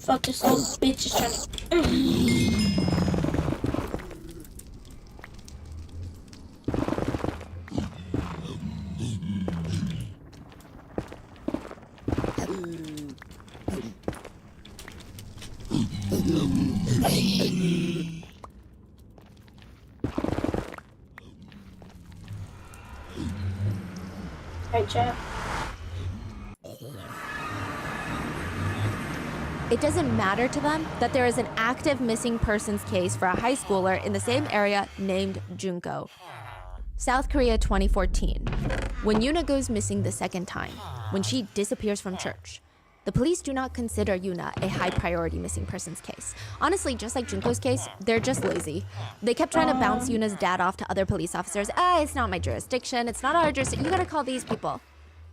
Fuck, this little bitch is trying to... Right, chat. It doesn't matter to them that there is an active missing persons case for a high schooler in the same area named Junko. South Korea 2014. When Yuna goes missing the second time, when she disappears from church, the police do not consider Yuna a high priority missing persons case. Honestly, just like Junko's case, they're just lazy. They kept trying to bounce Yuna's dad off to other police officers. It's not my jurisdiction, it's not our jurisdiction, you gotta call these people.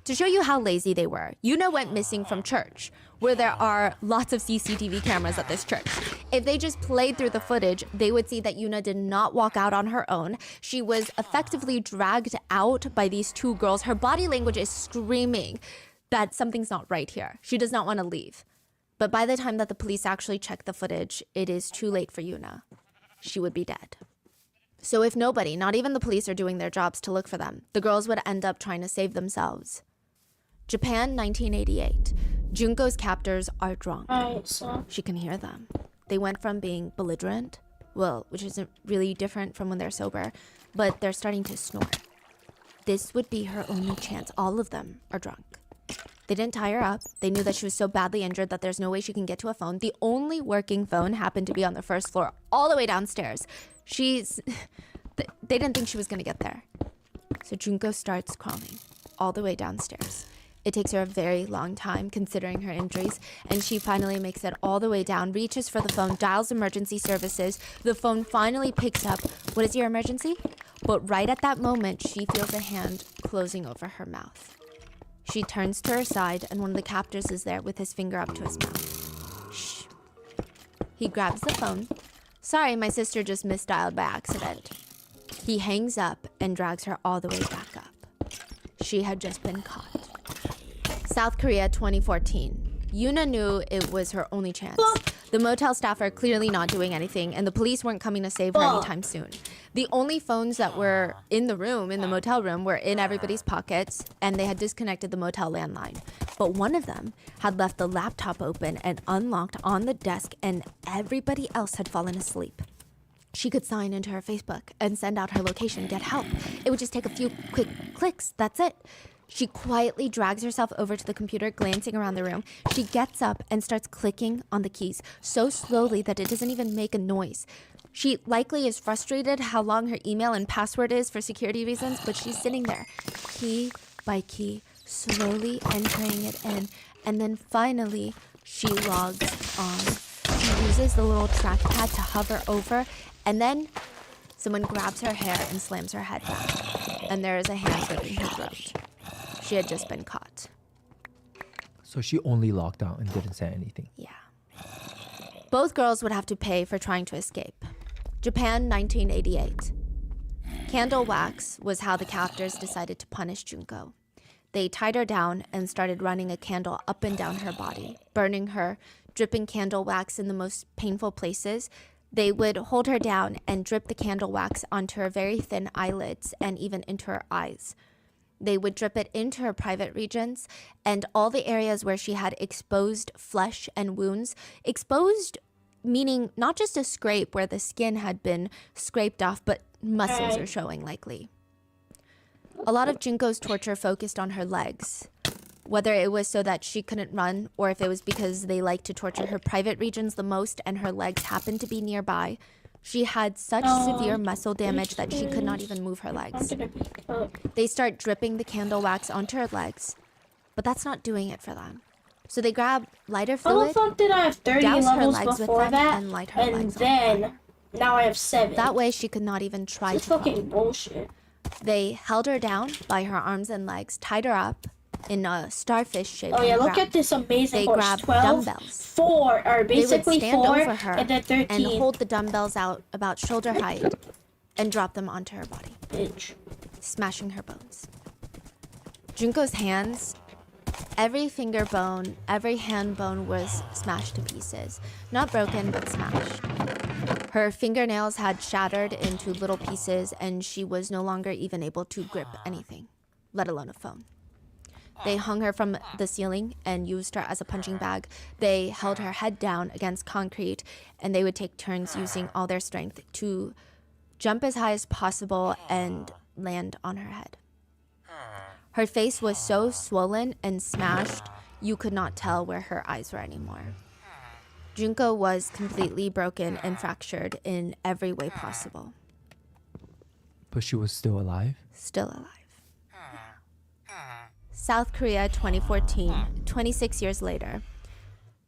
To show you how lazy they were, Yuna went missing from church, where there are lots of CCTV cameras at this church. If they just played through the footage, they would see that Yuna did not walk out on her own. She was effectively dragged out by these two girls. Her body language is screaming that something's not right here. She does not want to leave. But by the time that the police actually check the footage, it is too late for Yuna. She would be dead. So if nobody, not even the police, are doing their jobs to look for them, the girls would end up trying to save themselves. Japan, 1988. Junko's captors are drunk. Alright, so... She can hear them. They went from being belligerent, well, which isn't really different from when they're sober, but they're starting to snore. This would be her only chance. All of them are drunk. They didn't tie her up. They knew that she was so badly injured that there's no way she can get to a phone. The only working phone happened to be on the first floor, all the way downstairs. They didn't think she was gonna get there. So Junko starts crawling all the way downstairs. It takes her a very long time considering her injuries, and she finally makes it all the way down, reaches for the phone, dials emergency services. The phone finally picks up. What is your emergency? But right at that moment, she feels a hand closing over her mouth. She turns to her side, and one of the captors is there with his finger up to his mouth. Shh. He grabs the phone. Sorry, my sister just misdialed by accident. He hangs up and drags her all the way back up. She had just been caught. South Korea 2014. Yuna knew it was her only chance. The motel staff are clearly not doing anything, and the police weren't coming to save her anytime soon. The only phones that were in the room, in the motel room, were in everybody's pockets, and they had disconnected the motel landline. But one of them had left the laptop open and unlocked on the desk, and everybody else had fallen asleep. She could sign into her Facebook and send out her location, get help. It would just take a few quick clicks, that's it. She quietly drags herself over to the computer, glancing around the room. She gets up and starts clicking on the keys so slowly that it doesn't even make a noise. She likely is frustrated how long her email and password is for security reasons, but she's sitting there, key by key, slowly entering it in, and then finally she logs on. She uses the little trackpad to hover over, and then someone grabs her hair and slams her head back, and there is a hand gripping her throat. She had just been caught. So she only locked out and didn't say anything. Yeah. Both girls would have to pay for trying to escape. Japan, 1988. Candle wax was how the captors decided to punish Junko. They tied her down and started running a candle up and down her body, burning her, dripping candle wax in the most painful places. They would hold her down and drip the candle wax onto her very thin eyelids and even into her eyes. They would drip it into her private regions and all the areas where she had exposed flesh and wounds. Exposed meaning not just a scrape where the skin had been scraped off, but muscles are showing likely. A lot of Junko's torture focused on her legs, whether it was so that she couldn't run or if it was because they liked to torture her private regions the most and her legs happened to be nearby. She had such severe muscle damage that she could not even move her legs. They start dripping the candle wax onto her legs, but that's not doing it for them. So they grab lighter How fluid, the fuck did I have 30 douse her levels legs with before them, that? and light her And legs on fire. then, now I have 7. That way she could not even try It's to crawl. fucking bullshit. They held her down by her arms and legs, tied her up in a starfish shape. Oh yeah, look at this amazing They horse. grabbed 12, dumbbells. 4, or They would basically stand 4, over her and then 13. and hold the dumbbells out about shoulder height and drop them onto her body, Bitch. smashing her bones. Junko's hands Every finger bone, every hand bone was smashed to pieces. Not broken, but smashed. Her fingernails had shattered into little pieces, and she was no longer even able to grip anything, let alone a phone. They hung her from the ceiling and used her as a punching bag. They held her head down against concrete, and they would take turns using all their strength to jump as high as possible and land on her head. Her face was so swollen and smashed, you could not tell where her eyes were anymore. Junko was completely broken and fractured in every way possible. But she was still alive? Still alive. South Korea, 2014, 26 years later.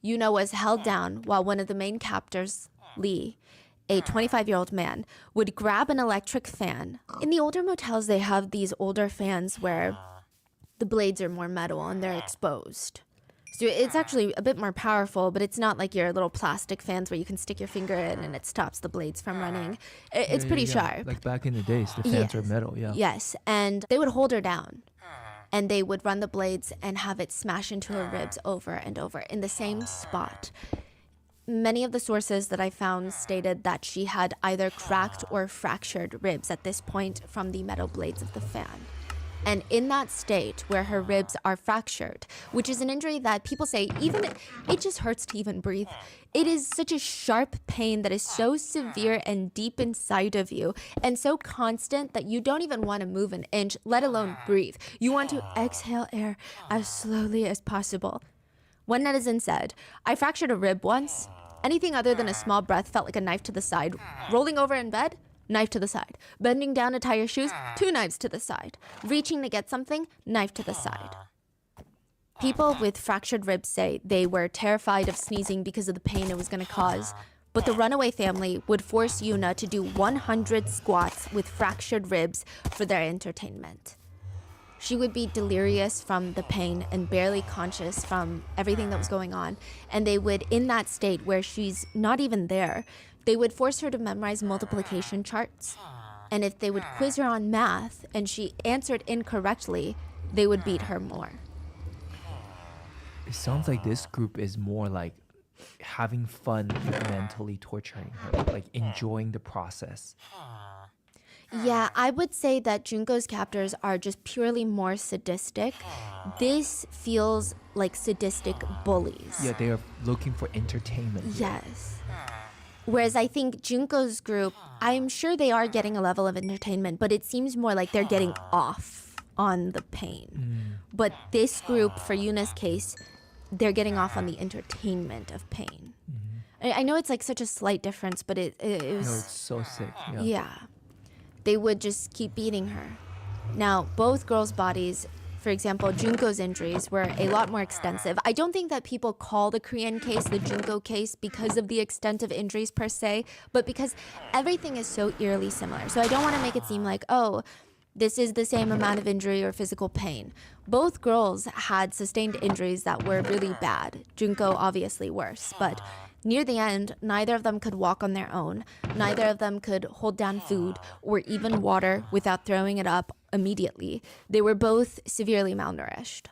Yuna was held down while one of the main captors, Lee, a 25-year-old man, would grab an electric fan. In the older motels, they have these older fans where the blades are more metal and they're exposed. So it's actually a bit more powerful, but it's not like your little plastic fans where you can stick your finger in and it stops the blades from running. It's pretty sharp. Like back in the days, the fans are metal, yeah. Yes, and they would hold her down. And they would run the blades and have it smash into her ribs over and over in the same spot. Many of the sources that I found stated that she had either cracked or fractured ribs at this point from the metal blades of the fan. And in that state where her ribs are fractured, which is an injury that people say even it just hurts to even breathe. It is such a sharp pain that is so severe and deep inside of you and so constant that you don't even want to move an inch, let alone breathe. You want to exhale air as slowly as possible. One netizen said, "I fractured a rib once. Anything other than a small breath felt like a knife to the side. Rolling over in bed, knife to the side. Bending down to tie your shoes, 2 knives to the side. Reaching to get something, knife to the side." People with fractured ribs say they were terrified of sneezing because of the pain it was going to cause. But the runaway family would force Yuna to do 100 squats with fractured ribs for their entertainment. She would be delirious from the pain and barely conscious from everything that was going on. And they would, in that state where she's not even there, they would force her to memorize multiplication charts. And if they would quiz her on math and she answered incorrectly, they would beat her more. It sounds like this group is more like having fun with mentally torturing her, like enjoying the process. Yeah, I would say that Junko's captors are just purely more sadistic. This feels like sadistic bullies. Yeah, they are looking for entertainment. Yes. Whereas I think Junko's group, I'm sure they are getting a level of entertainment, but it seems more like they're getting off on the pain. But this group, for Yuna's case, they're getting off on the entertainment of pain. I know it's like such a slight difference, but it was... No, it's so sick. Yeah. Yeah. They would just keep beating her. Now, both girls' bodies, for example, Junko's injuries were a lot more extensive. I don't think that people call the Korean case the Junko case because of the extent of injuries per se, but because everything is so eerily similar. So I don't want to make it seem like, oh, this is the same amount of injury or physical pain. Both girls had sustained injuries that were really bad. Junko obviously worse, but near the end, neither of them could walk on their own. Neither of them could hold down food or even water without throwing it up immediately. They were both severely malnourished.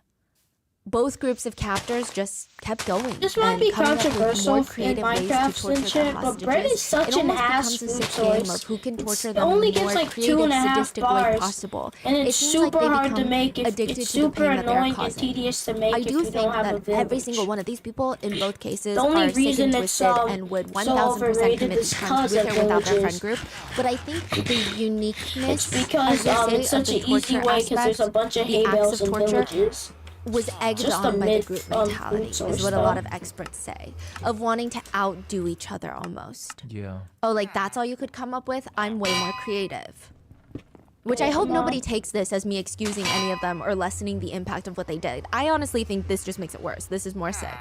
Both groups of captors just kept going. This might and be coming up with controversial more in creative ways to Minecraft torture and their shit, but hostages. bread is such It an almost ass becomes a food sick game choice. of who can It torture them only in the gets more like creative, 2.5 sadistic way bars, possible. and it's It seems like super they hard to become make. addicted It's to the super pain that they are annoying and causing. tedious to make I if do you think don't have a that village. every single one of these people in both cases The only are sick reason and it's twisted and would 1000% overrated commit is these crimes with because or of without their villages. friend group. But I think the uniqueness, It's because as they say, it's such of an the easy torture way because there's a aspect, bunch of the hay acts bales of in torture villages. was egged Just a on by the myth group on mentality, food source is what a lot stuff. of experts say, of wanting to outdo each other almost. Yeah. Oh, like that's all you could come up with? I'm way more creative. Which I hope nobody takes this as me excusing any of them or lessening the impact of what they did. I honestly think this just makes it worse. This is more sick.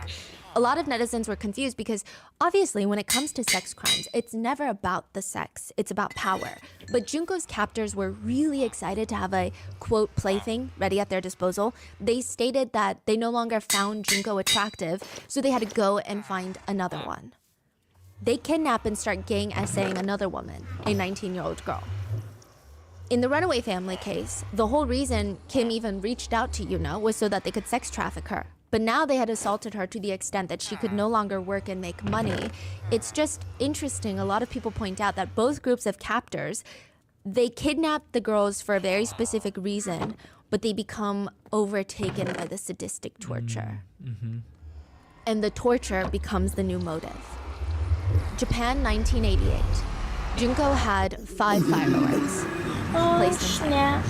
A lot of netizens were confused because obviously when it comes to sex crimes, it's never about the sex, it's about power. But Junko's captors were really excited to have a, quote, plaything ready at their disposal. They stated that they no longer found Junko attractive, so they had to go and find another one. They kidnap and start gang essaying another woman, a 19-year-old girl. In the runaway family case, the whole reason Kim even reached out to Yuna was so that they could sex traffic her. But now they had assaulted her to the extent that she could no longer work and make money. It's just interesting. A lot of people point out that both groups of captors, they kidnap the girls for a very specific reason, but they become overtaken by the sadistic torture. And the torture becomes the new motive. Japan, 1988. Junko had 5 fireworks Oh, placed inside. snap.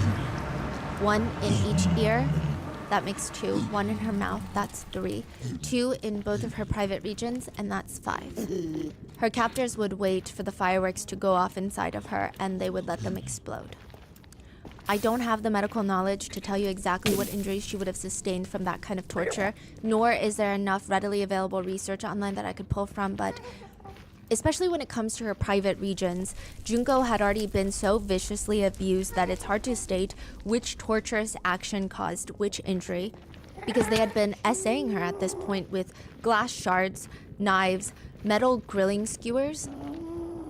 1 in each ear, that makes 2. 1 in her mouth, that's 3. 2 in both of her private regions, and that's 5. Her captors would wait for the fireworks to go off inside of her, and they would let them explode. I don't have the medical knowledge to tell you exactly what injuries she would have sustained from that kind of torture, nor is there enough readily available research online that I could pull from, but especially when it comes to her private regions, Junko had already been so viciously abused that it's hard to state which torturous action caused which injury, because they had been essaying her at this point with glass shards, knives, metal grilling skewers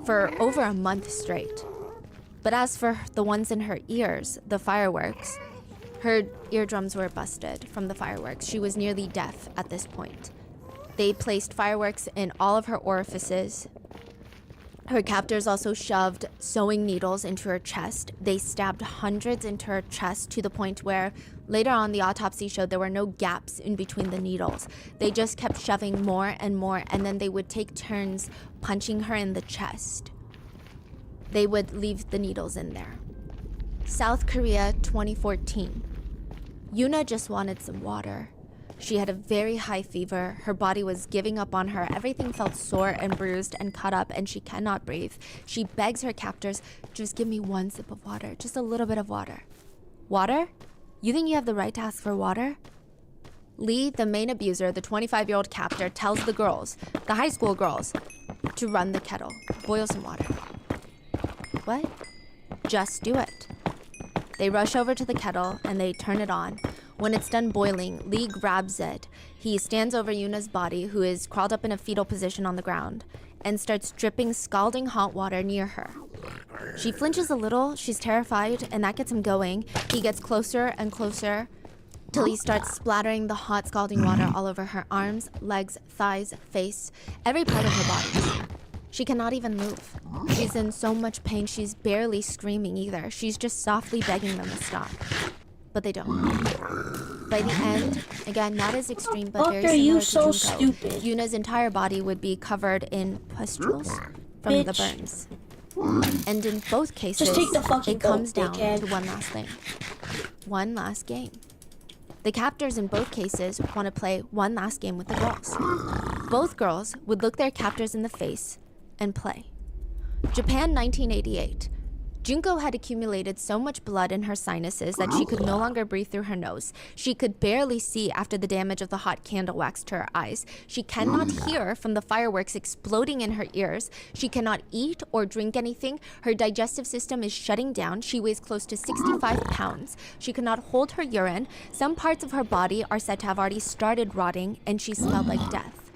for over a month straight. But as for the ones in her ears, the fireworks, her eardrums were busted from the fireworks. She was nearly deaf at this point. They placed fireworks in all of her orifices. Her captors also shoved sewing needles into her chest. They stabbed hundreds into her chest to the point where later on the autopsy showed there were no gaps in between the needles. They just kept shoving more and more, and then they would take turns punching her in the chest. They would leave the needles in there. South Korea, 2014. Yuna just wanted some water. She had a very high fever. Her body was giving up on her. Everything felt sore and bruised and cut up, and she cannot breathe. She begs her captors, just give me 1 sip of water, just a little bit of water. Water? You think you have the right to ask for water? Lee, the main abuser, the 25-year-old captor, tells the girls, the high school girls, to run the kettle, boil some water. What? Just do it. They rush over to the kettle and they turn it on. When it's done boiling, Lee grabs it. He stands over Yuna's body, who is crawled up in a fetal position on the ground, and starts dripping scalding hot water near her. She flinches a little, she's terrified, and that gets him going. He gets closer and closer till he starts splattering the hot scalding water all over her arms, legs, thighs, face, every part of her body. She cannot even move. She's in so much pain, she's barely screaming either. She's just softly begging them to stop. But they don't. By the end, again, not as extreme, but very Fuck, are similar you to so Junko, stupid? Yuna's entire body would be covered in pustules from the Bitch. burns. And in both cases, take the fucking it comes boat, down dickhead. to one last thing. One last game. The captors in both cases want to play one last game with the girls. Both girls would look their captors in the face and play. Japan, 1988. Junko had accumulated so much blood in her sinuses that she could no longer breathe through her nose. She could barely see after the damage of the hot candle wax to her eyes. She cannot hear from the fireworks exploding in her ears. She cannot eat or drink anything. Her digestive system is shutting down. She weighs close to 65 pounds. She cannot hold her urine. Some parts of her body are said to have already started rotting, and she smelled like death.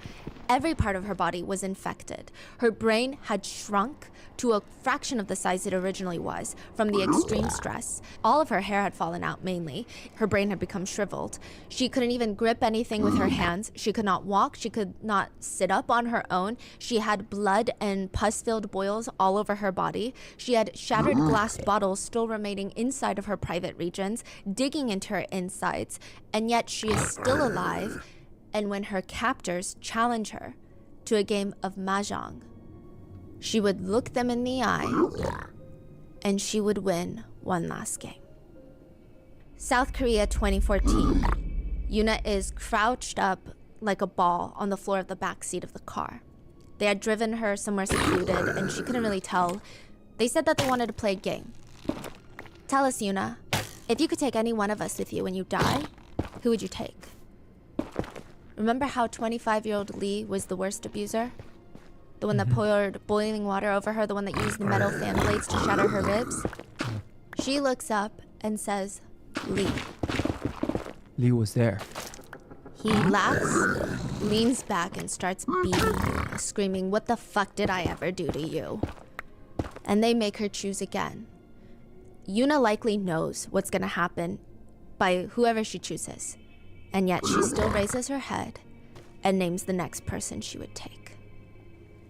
Every part of her body was infected. Her brain had shrunk to a fraction of the size it originally was from the extreme stress. All of her hair had fallen out mainly. Her brain had become shriveled. She couldn't even grip anything with her hands. She could not walk. She could not sit up on her own. She had blood and pus-filled boils all over her body. She had shattered glass bottles still remaining inside of her private regions, digging into her insides. And yet she is still alive. And when her captors challenge her to a game of mahjong, she would look them in the eye and she would win one last game. South Korea, 2014. Yuna is crouched up like a ball on the floor of the back seat of the car. They had driven her somewhere secluded and she couldn't really tell. They said that they wanted to play a game. Tell us, Yuna, if you could take any one of us with you when you die, who would you take? Remember how 25-year-old Lee was the worst abuser? The one that poured boiling water over her, the one that used the metal fan blades to shatter her ribs? She looks up and says, Lee. Lee was there. He laughs, leans back, and starts beating her, screaming, "What the fuck did I ever do to you?" And they make her choose again. Yuna likely knows what's gonna happen by whoever she chooses, and yet she still raises her head and names the next person she would take.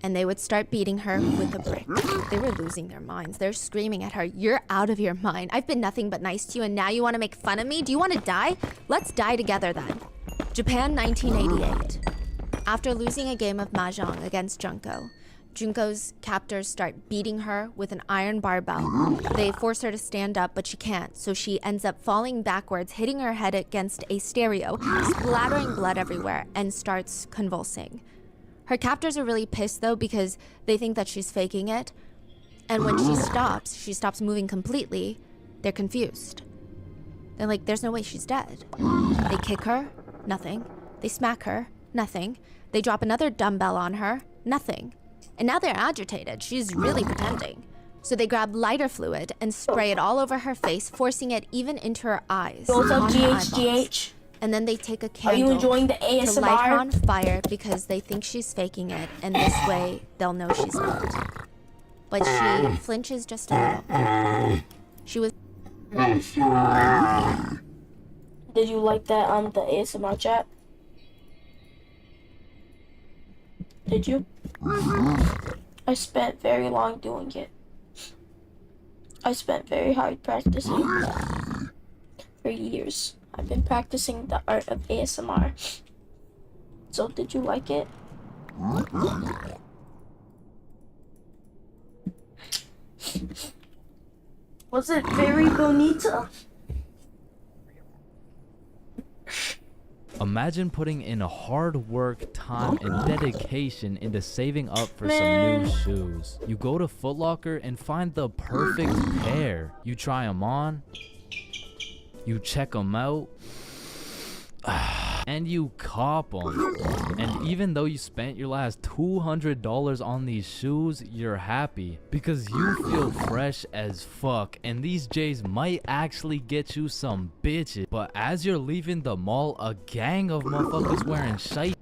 And they would start beating her with a brick. They were losing their minds. They're screaming at her, "You're out of your mind. I've been nothing but nice to you, and now you want to make fun of me? Do you want to die? Let's die together then." Japan, 1988. After losing a game of mahjong against Junko's captors start beating her with an iron barbell. They force her to stand up, but she can't, so she ends up falling backwards, hitting her head against a stereo, splattering blood everywhere, and starts convulsing. Her captors are really pissed though because they think that she's faking it, and when she stops moving completely, they're confused. They're like, there's no way she's dead. They kick her, nothing. They smack her, nothing. They drop another dumbbell on her, nothing. And now they're agitated. She's really pretending. So they grab lighter fluid and spray it all over her face, forcing it even into her eyes. What's up, on her eyeballs. GHGH? And then they take a Are you candle enjoying the to light her ASMR? on fire because they think she's faking it, and this way they'll know she's not. But she flinches just a little. She was Did you like that on the ASMR chat? Did you? I spent very long doing it. I spent very hard practicing for years. I've been practicing the art of ASMR. So did you like it? Was it very bonita? Imagine putting in a hard work, time, and dedication into saving up for some new shoes. You go to Foot Locker and find the perfect pair. You try them on, you check them out, and you cop them. And even though you spent your last $200 on these shoes, you're happy because you feel fresh as fuck, and these J's might actually get you some bitches. But as you're leaving the mall, a gang of motherfuckers wearing shite.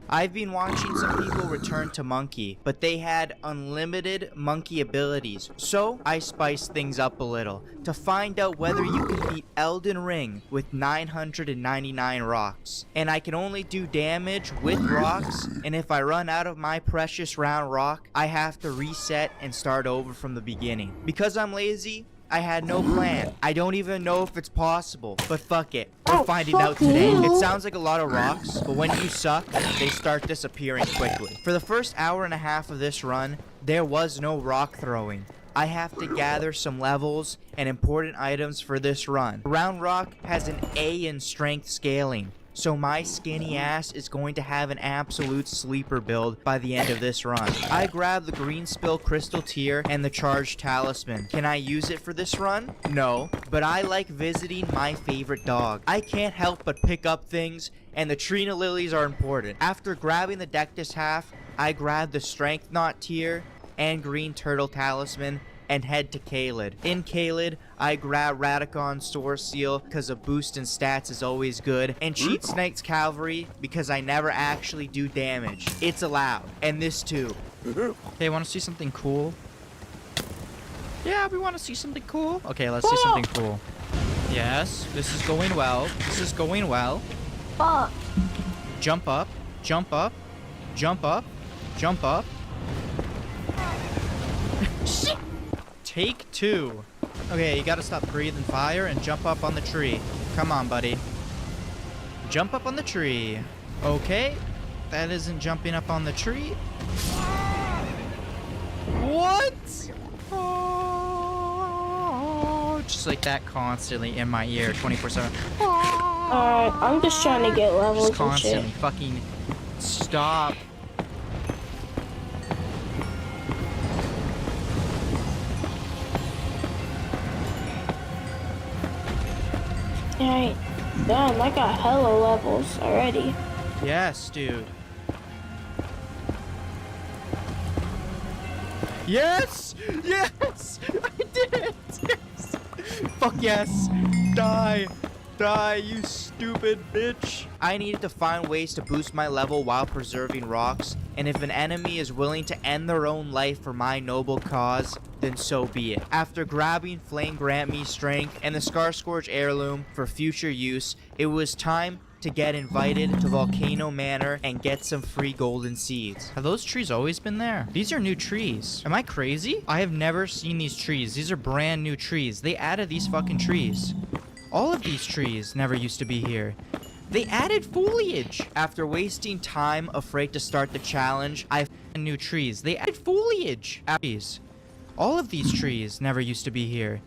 I've been watching some people return to Monkey, but they had unlimited Monkey abilities, so I spiced things up a little to find out whether you can beat Elden Ring with 999 rocks. And I can only do damage with rocks, and if I run out of my precious round rock, I have to reset and start over from the beginning. Because I'm lazy, I had no plan. I don't even know if it's possible, but fuck it. We're finding out today. It sounds like a lot of rocks, but when you suck, they start disappearing quickly. For the first hour and a half of this run, there was no rock throwing. I have to gather some levels and important items for this run. Round Rock has an A in strength scaling, so my skinny ass is going to have an absolute sleeper build by the end of this run. I grabbed the Green Spill Crystal Tier and the Charged Talisman. Can I use it for this run? No, but I like visiting my favorite dog. I can't help but pick up things, and the Trina Lilies are important. After grabbing the Dectus Half, I grabbed the Strength Knot Tier and Green Turtle Talisman and head to Caelid. In Caelid, I grab Radicon Sword Seal because a boost in stats is always good, and Cheat Snake's Cavalry because I never actually do damage. It's allowed, and this too. Hey, want to see something cool? Yeah, we want to see something cool. Okay, let's see something cool. Yes, this is going well. This is going well. Fuck. Jump up, jump up, jump up, jump up. Shit. Take two. Okay, you gotta stop breathing fire and jump up on the tree. Come on, buddy. Jump up on the tree. Okay, that isn't jumping up on the tree. What? Oh, just like that constantly in my ear 24/7. Alright, I'm just trying to get levels Just and constantly shit. fucking stop. Alright. Damn, I got hella levels already. Yes, dude. Yes! Yes! I did it! Yes! Fuck yes! Die! Die, you stupid bitch. I needed to find ways to boost my level while preserving rocks, and if an enemy is willing to end their own life for my noble cause, then so be it. After grabbing Flame Grant Me Strength and the Scarscourge Heirloom for future use, it was time to get invited to Volcano Manor and get some free golden seeds. Have those trees always been there? These are new trees. Am I crazy? I have never seen these trees. These are brand new trees. They added these fucking trees. All of these trees never used to be here. They added foliage. After wasting time afraid to start the challenge, I New trees. They added foliage. Trees. All of these trees never used to be here.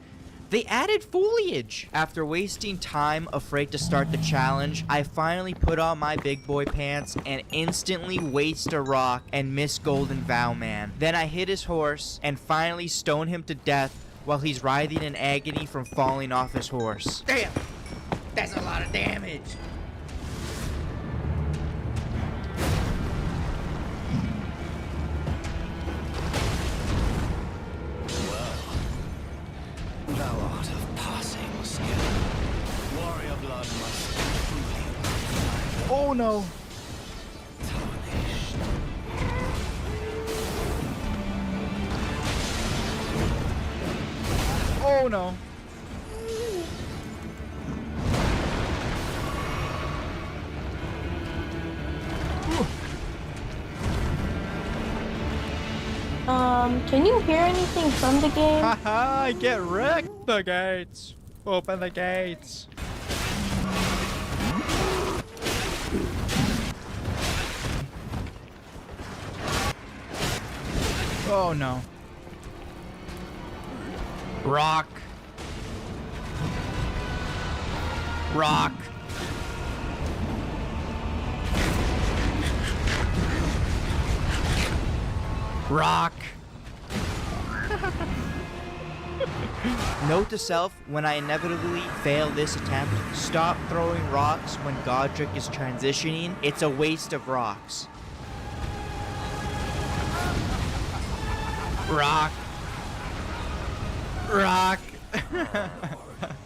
They added foliage. After wasting time afraid to start the challenge, I finally put on my big boy pants and instantly waste a rock and miss Golden Vow Man. Then I hit his horse and finally stone him to death while he's writhing in agony from falling off his horse. Damn! That's a lot of damage. Thou art of passing skill. Warrior blood must truly Oh no. tarnished. Oh no. Can you hear anything from the game? Haha, get wrecked. The gates. Open the gates. Oh no. Rock. Rock. Rock. Note to self, when I inevitably fail this attempt, stop throwing rocks when Godric is transitioning. It's a waste of rocks. Rock. Rock.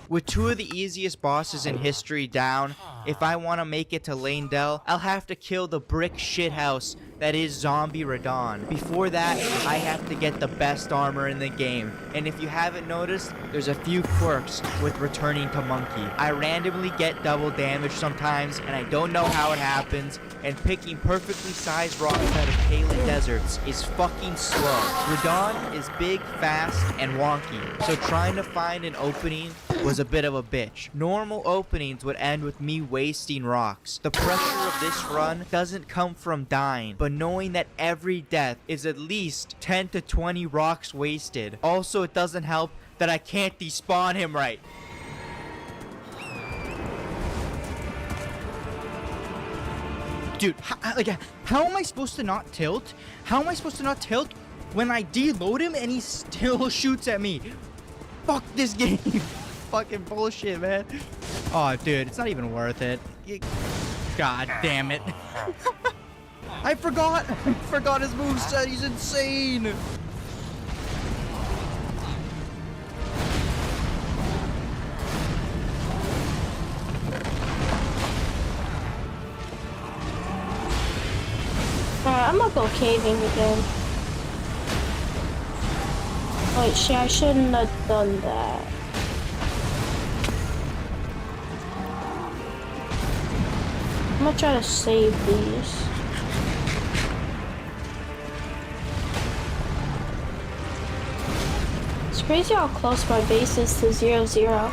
With two of the easiest bosses in history down, if I want to make it to Lanedell, I'll have to kill the brick shithouse that is Zombie Radon. Before that, I have to get the best armor in the game. And if you haven't noticed, there's a few quirks with returning to Monkey. I randomly get double damage sometimes, and I don't know how it happens, and picking perfectly sized rocks out of Kaelin deserts is fucking slow. Radon is big, fast, and wonky, so trying to find an opening was a bit of a bitch. Normal openings would end with me wasting rocks. The pressure of this run doesn't come from dying, but knowing that every death is at least 10 to 20 rocks wasted. Also, it doesn't help that I can't despawn him right. Dude, how am I supposed to not tilt? How am I supposed to not tilt when I deload him and he still shoots at me? Fuck this game. Fucking bullshit, man. Oh, dude, it's not even worth it. God damn it. I forgot his moveset. He's insane. Alright, I'm gonna go caving again. Wait, shit, I shouldn't have done that. I'm gonna try to save these. It's crazy how close my base is to 0-0.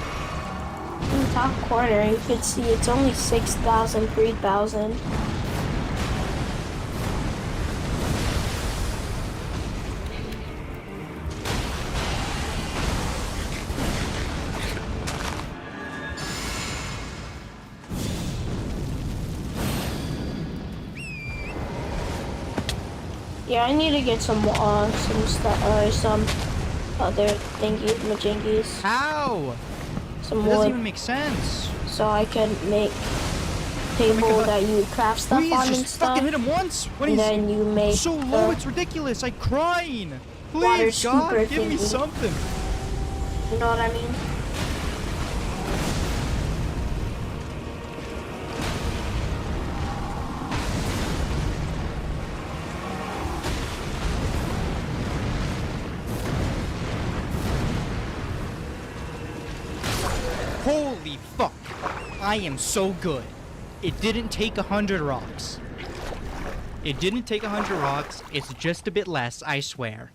In the top corner, you can see it's only 6,000, 3,000. Yeah, I need to get some stuff, some other thingies, majingies, How? some It doesn't wood, even make sense. so I can make table God. that you craft stuff Please on and just fucking stuff. hit him once. When And he's then you make so low, the, it's ridiculous. I'm crying. water Please, God, scooper give me thingy. something. you know what I mean? I am so good. It didn't take 100 rocks. It didn't take 100 rocks. It's just a bit less, I swear.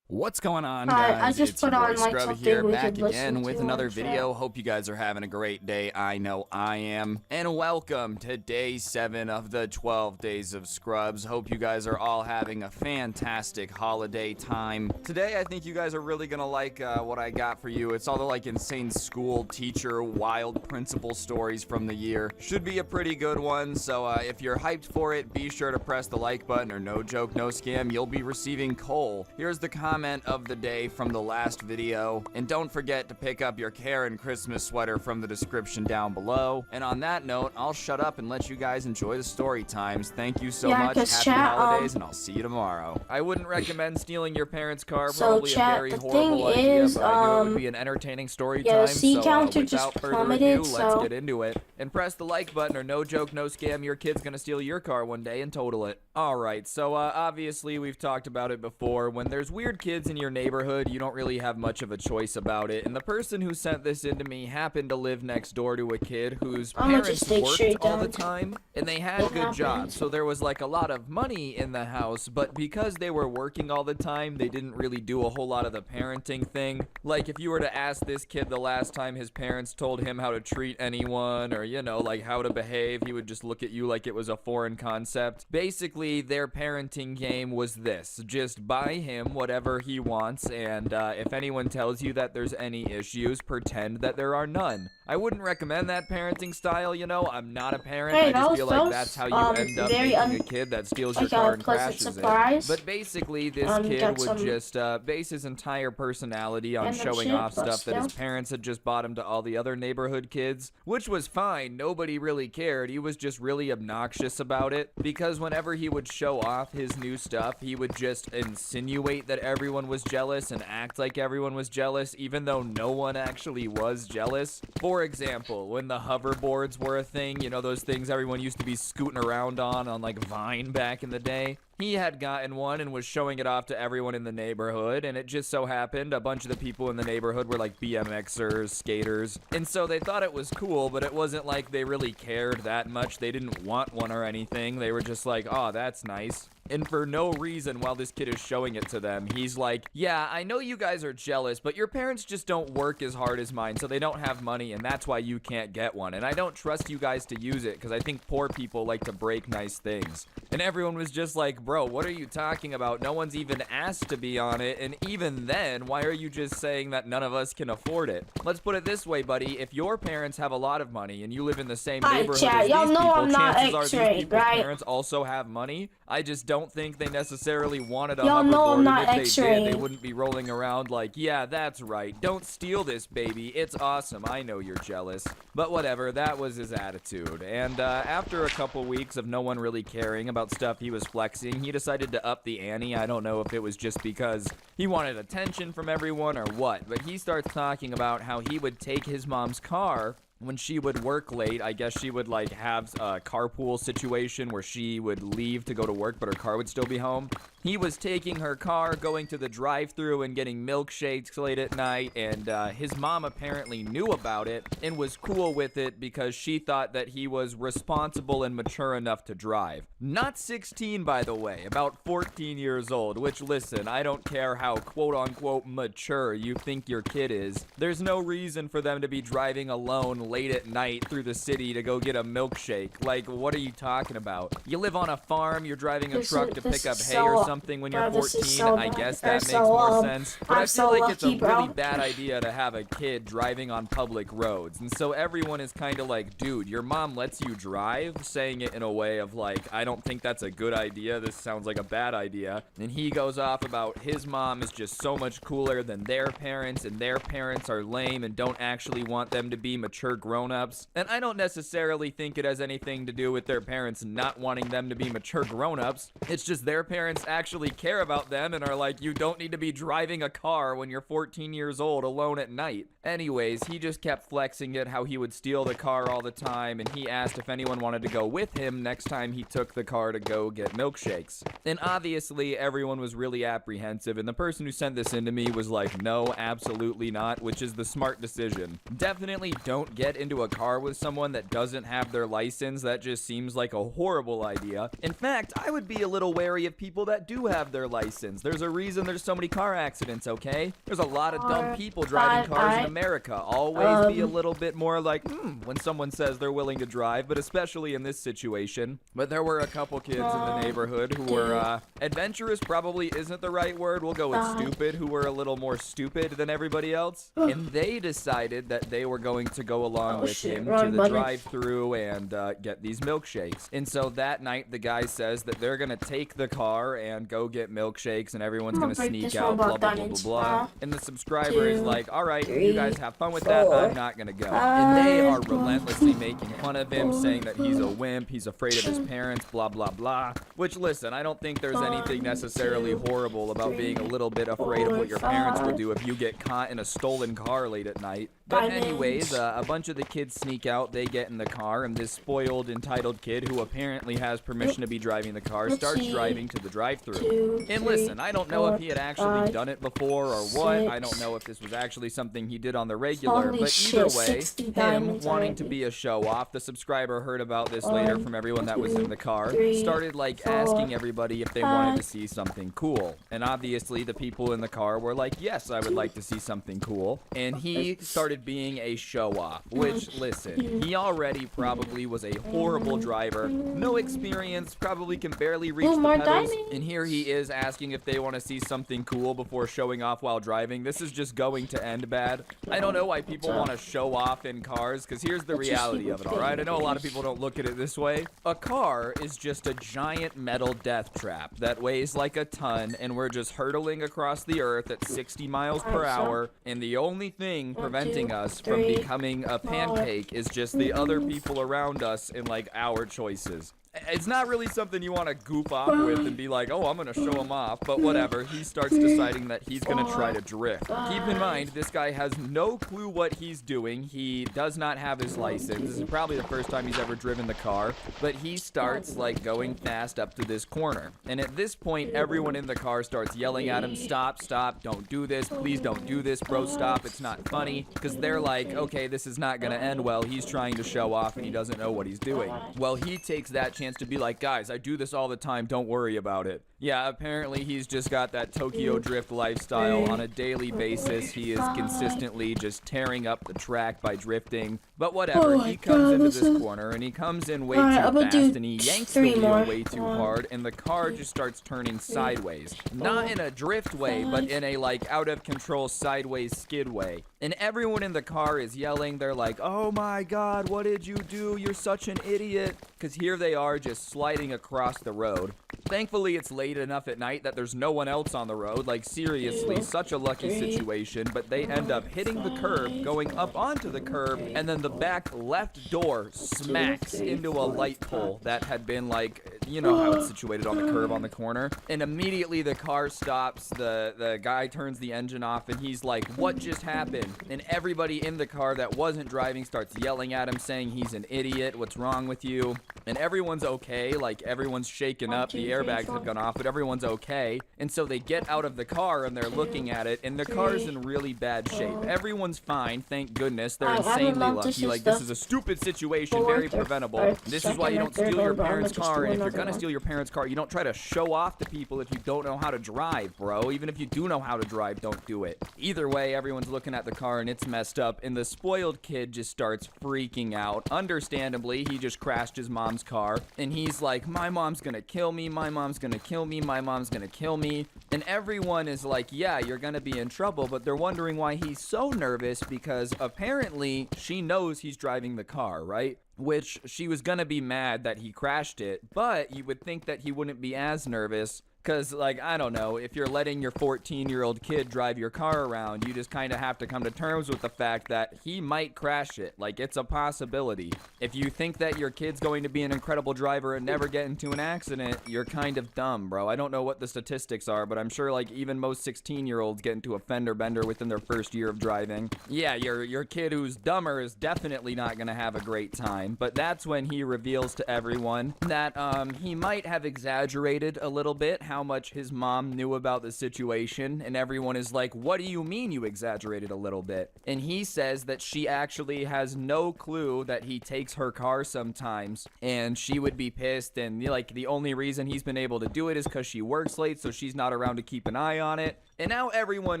What's going on, Hi, guys? I just it's put your boy on, like, Scrubby something here, we back could listen again with to another on chat. video. Hope you guys are having a great day. I know I am. And welcome to day 7 of the 12 days of Scrubs. Hope you guys are all having a fantastic holiday time. Today, I think you guys are really gonna like what I got for you. It's all the like insane school teacher, wild principal stories from the year. Should be a pretty good one. So if you're hyped for it, be sure to press the like button, or no joke, no scam, you'll be receiving coal. Here's the comment of the day from the last video, and don't forget to pick up your Karen Christmas sweater from the description down below. And on that note, I'll shut up and let you guys enjoy the story times. Thank you so Yeah, much. 'cause Happy chat, holidays, and I'll see you tomorrow. I wouldn't recommend stealing your parents' car. So, Probably chat, a very the horrible thing idea, is, but I knew it would be an entertaining story yeah, the time. C So counter without just further plummeted, ado, let's so- get into it. And press the like button, or no joke, no scam, your kid's gonna steal your car one day and total it. Alright, so obviously we've talked about it before. When there's weird kids in your neighborhood, you don't really have much of a choice about it. And the person who sent this into me happened to live next door to a kid whose I'ma parents just stay worked straight all the down. time, and they had It good happens. jobs. So there was like a lot of money in the house, but because they were working all the time, they didn't really do a whole lot of the parenting thing. Like if you were to ask this kid the last time his parents told him how to treat anyone, or you know, like how to behave, he would just look at you like it was a foreign concept. Basically, their parenting game was this: just buy him whatever he wants, and if anyone tells you that there's any issues, pretend that there are none. I wouldn't recommend that parenting style, you know. I'm not a parent. Hey, I that just was- feel that like was, that's how you end up very making a kid that steals your like a car and pleasant crashes surprise. it. But basically, this kid got would some just base his entire personality on random showing shit, off but stuff that his still. parents had just bought him to all the other neighborhood kids, which was fine. Nobody really cared. He was just really obnoxious about it, because whenever he would show off his new stuff, he would just insinuate that everyone was jealous and act like everyone was jealous, even though no one actually was jealous. For example, when the hoverboards were a thing, you know, those things everyone used to be scooting around on like Vine back in the day. He had gotten one and was showing it off to everyone in the neighborhood, and it just so happened a bunch of the people in the neighborhood were like BMXers, skaters, and so they thought it was cool, but it wasn't like they really cared that much. They didn't want one or anything. They were just like, oh, that's nice. And for no reason, while this kid is showing it to them, he's like, yeah, I know you guys are jealous, but your parents just don't work as hard as mine, so they don't have money, and that's why you can't get one. And I don't trust you guys to use it, because I think poor people like to break nice things. And everyone was just like, bro, what are you talking about? No one's even asked to be on it, and even then, why are you just saying that none of us can afford it? Let's put it this way, buddy. If your parents have a lot of money, and you live in the same Hi, neighborhood chat. as Y'all these know people, I'm not chances are these X-rayed, people's right? parents also have money. I just don't think they necessarily wanted a Y'all know hoverboard, I'm and not if they did, X-rayed. they wouldn't be rolling around like, yeah, that's right, don't steal this, baby, it's awesome, I know you're jealous. But whatever, that was his attitude. And after a couple weeks of no one really caring about stuff he was flexing, he decided to up the ante. I don't know if it was just because he wanted attention from everyone or what, but he starts talking about how he would take his mom's car when she would work late. I guess she would like have a carpool situation where she would leave to go to work, but her car would still be home. He was taking her car, going to the drive-thru and getting milkshakes late at night, and his mom apparently knew about it and was cool with it because she thought that he was responsible and mature enough to drive. Not 16, by the way, about 14 years old, which, listen, I don't care how quote-unquote mature you think your kid is. There's no reason for them to be driving alone late at night through the city to go get a milkshake. Like, what are you talking about? You live on a farm, you're driving a This truck is- to this pick up is hay so- or something when you're bro, this 14. is so I bad. guess They're that makes so, more sense. But I'm I so feel like it's a lucky, bro. really bad idea to have a kid driving on public roads. And so everyone is kind of like, dude, your mom lets you drive, saying it in a way of like, I don't think that's a good idea. This sounds like a bad idea. And he goes off about his mom is just so much cooler than their parents, and their parents are lame and don't actually want them to be mature grown-ups. And I don't necessarily think it has anything to do with their parents not wanting them to be mature grown-ups. It's just their parents actually care about them and are like, you don't need to be driving a car when you're 14 years old alone at night. Anyways, he just kept flexing it how he would steal the car all the time, and he asked if anyone wanted to go with him next time he took the car to go get milkshakes. And obviously everyone was really apprehensive, and the person who sent this in to me was like, no, absolutely not, which is the smart decision. Definitely don't get into a car with someone that doesn't have their license. That just seems like a horrible idea. In fact, I would be a little wary of people that do have their license. There's a reason there's so many car accidents, okay? There's a lot of dumb people driving cars in America. Always be a little bit more like, when someone says they're willing to drive, but especially in this situation. But there were a couple kids in the neighborhood who were, adventurous probably isn't the right word. We'll go with stupid, who were a little more stupid than everybody else. And they decided that they were going to go along with him to the drive-thru and get these milkshakes. And so that night, the guy says that they're gonna take the car and go get milkshakes, and everyone's gonna sneak out, blah, blah, blah, blah, blah. And the subscriber is like, all right, you guys have fun with that, I'm not gonna go. And they are relentlessly making fun of him, saying that he's a wimp, he's afraid of his parents, blah, blah, blah. Which, listen, I don't think there's anything necessarily horrible about being a little bit afraid of what your parents will do if you get caught in a stolen car late at night. But anyways, a bunch of the kids sneak out, they get in the car, and this spoiled, entitled kid, who apparently has permission to be driving the car, starts driving to the drive-thru. And listen, I don't know if he had actually done it before or what. I don't know if this was actually something he did on the regular, but either way, him wanting to be a show-off, the subscriber heard about this later from everyone that was in the car, started like asking everybody if they wanted to see something cool. And obviously the people in the car were like, yes, I would like to see something cool. And he started being a show-off, which, listen, he already probably was a horrible driver, no experience, probably can barely reach the pedals, and here he is asking if they want to see something cool before showing off while driving. This is just going to end bad. I don't know why people want to show off in cars, because here's the reality of it, alright? I know a lot of people don't look at it this way. A car is just a giant metal death trap that weighs like a ton, and we're just hurtling across the earth at 60 miles per hour, and the only thing preventing us from becoming a pancake is just the other people around us and like our choices. It's not really something you want to goof off with and be like, oh, I'm going to show him off, but whatever. He starts deciding that he's going to try to drift. Keep in mind, this guy has no clue what he's doing. He does not have his license. This is probably the first time he's ever driven the car, but he starts like going fast up to this corner. And at this point, everyone in the car starts yelling at him, stop, stop, don't do this, please don't do this, bro, stop, it's not funny. Because they're like, okay, this is not going to end well. He's trying to show off and he doesn't know what he's doing. Well, he takes that chance to be like, guys, I do this all the time, don't worry about it. Yeah, apparently he's just got that Tokyo Drift lifestyle. On a daily basis, he is consistently just tearing up the track by drifting. But whatever, he comes into this corner, and he comes in way too fast, and he yanks the wheel way too hard, and the car just starts turning sideways. Not in a drift way, but in a, like, out-of-control sideways skid way. And everyone in the car is yelling, they're like, oh my god, what did you do? You're such an idiot. Because here they are just sliding across the road. Thankfully, it's late enough at night that there's no one else on the road. Like, seriously, such a lucky situation. But they end up hitting the curb, going up onto the curb, and then the back left door smacks into a light pole that had been, like, you know how it's situated on the curb on the corner. And immediately the car stops, the guy turns the engine off, and he's like, what just happened? And everybody in the car that wasn't driving starts yelling at him, saying he's an idiot, what's wrong with you? And everyone's okay, like, everyone's shaken up, the airbags have gone off, but everyone's okay. And so they get out of the car and they're looking at it, and their car's in really bad shape. Everyone's fine, thank goodness. They're insanely lucky. Like, this is a stupid situation, very preventable. This is why you don't steal your parents' car, and if you're gonna steal your parents' car, you don't try to show off to people if you don't know how to drive, bro. Even if you do know how to drive, don't do it. Either way, everyone's looking at the car and it's messed up, and the spoiled kid just starts freaking out. Understandably, he just crashed his mom's car, and he's like, my mom's gonna kill me, my mom's gonna kill me, my mom's gonna kill me. And everyone is like, yeah, you're gonna be in trouble, but they're wondering why he's so nervous, because apparently she knows he's driving the car, right? Which she was gonna be mad that he crashed it, but you would think that he wouldn't be as nervous, Because, like, I don't know, if you're letting your 14-year-old kid drive your car around, you just kind of have to come to terms with the fact that he might crash it. Like, it's a possibility. If you think that your kid's going to be an incredible driver and never get into an accident, you're kind of dumb, bro. I don't know what the statistics are, but I'm sure, like, even most 16-year-olds get into a fender bender within their first year of driving. Yeah, your kid who's dumber is definitely not going to have a great time. But that's when he reveals to everyone that he might have exaggerated a little bit how much his mom knew about the situation, and everyone is like, what do you mean you exaggerated a little bit? And he says that she actually has no clue that he takes her car sometimes, and she would be pissed, and like the only reason he's been able to do it is because she works late, so she's not around to keep an eye on it. And now everyone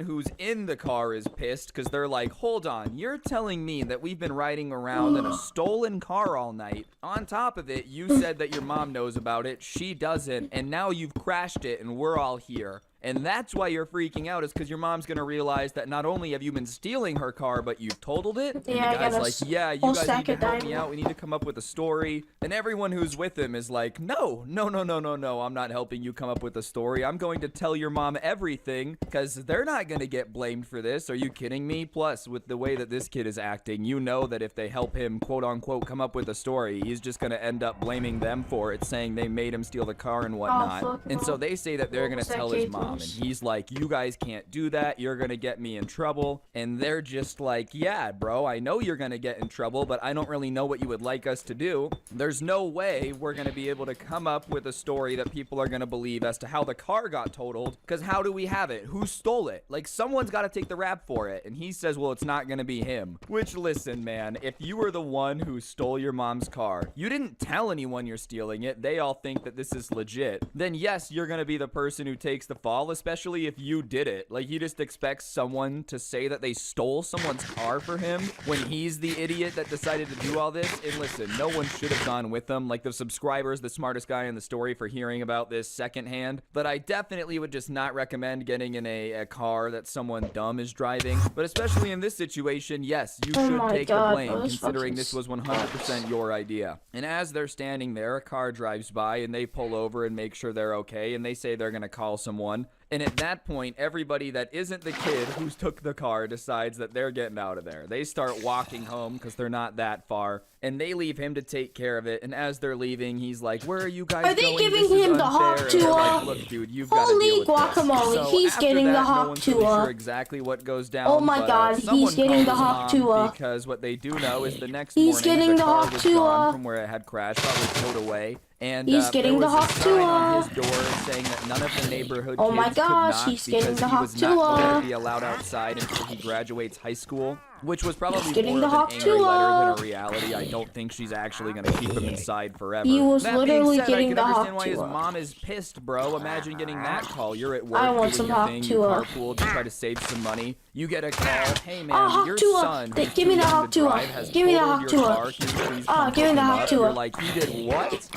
who's in the car is pissed because they're like, hold on, you're telling me that we've been riding around in a stolen car all night. On top of it, you said that your mom knows about it, she doesn't, and now you've crashed it and we're all here. And that's why you're freaking out, is because your mom's going to realize that not only have you been stealing her car, but you've totaled it. And Yeah, the I guy's got a like, yeah, you whole guys stack need to of help me diamonds. out. We need to come up with a story. And everyone who's with him is like, no, I'm not helping you come up with a story. I'm going to tell your mom everything because they're not going to get blamed for this. Are you kidding me? Plus, with the way that this kid is acting, you know that if they help him, quote unquote, come up with a story, he's just going to end up blaming them for it, saying they made him steal the car and whatnot. fuck And no. so they say that they're going to What's that tell his case mom, and was? he's like, you guys can't do that. You're going to get me in trouble. And they're just like, yeah, bro, I know you're going to get in trouble, but I don't really know what you would like us to do. There's no way we're going to be able to come up with a story that people are going to believe as to how the car got totaled, because how do we have it? Who stole it? Like, someone's got to take the rap for it. And he says, well, it's not going to be him. Which, listen, man, if you were the one who stole your mom's car, you didn't tell anyone you're stealing it, they all think that this is legit, then yes, you're going to be the person who takes the fall, especially if you did it. Like, he just expects someone to say that they stole someone's car for him when he's the idiot that decided to do all this. And listen, no one should have gone with him. Like, the subscriber's the smartest guy in the story for hearing about this secondhand. But I definitely would just not recommend getting in a car that someone dumb is driving. But especially in this situation, yes, you Oh should my take the God, blame, those considering fucking this was 100% your idea. And as they're standing there, a car drives by and they pull over and make sure they're okay, and they say they're gonna call someone. And at that point, everybody that isn't the kid who took the car decides that they're getting out of there. They start walking home because they're not that far, and they leave him to take care of it. And as they're leaving, he's like, where are you guys Are they going? giving This is him the hawk unfair." And they're tour? like, look, dude, you've got to Holy deal with this. guacamole, So he's after getting that, the no hawk one's really tour. sure exactly what goes down. Oh my but, God, he's someone getting the calls hawk his mom tour. because what they do know is the next He's morning getting the the car hawk was tour. gone from where it had crashed, probably towed away. And He's getting there the was hawk a sign on tour. his door saying that none of the neighborhood Oh kids my could gosh, knock he's getting because the he hawk was not going tour. to be allowed outside until he graduates high school, which was probably getting more the of an hawk angry letter than a tour. reality. I don't think she's actually going to keep him inside forever. He was That being literally said, getting I can the understand hawk why his tour. mom is pissed, bro. Imagine getting that call. You're at work I want doing some your hawk thing, tour. you carpool to try to save some money. You get a call, hey man, hawk your tour. son, They- who's give me too the young hawk to tour. drive, has Give me the totaled hawk your tour. car. Can you please Ah, come give me pick the him hawk up? tour. You're like, he did what?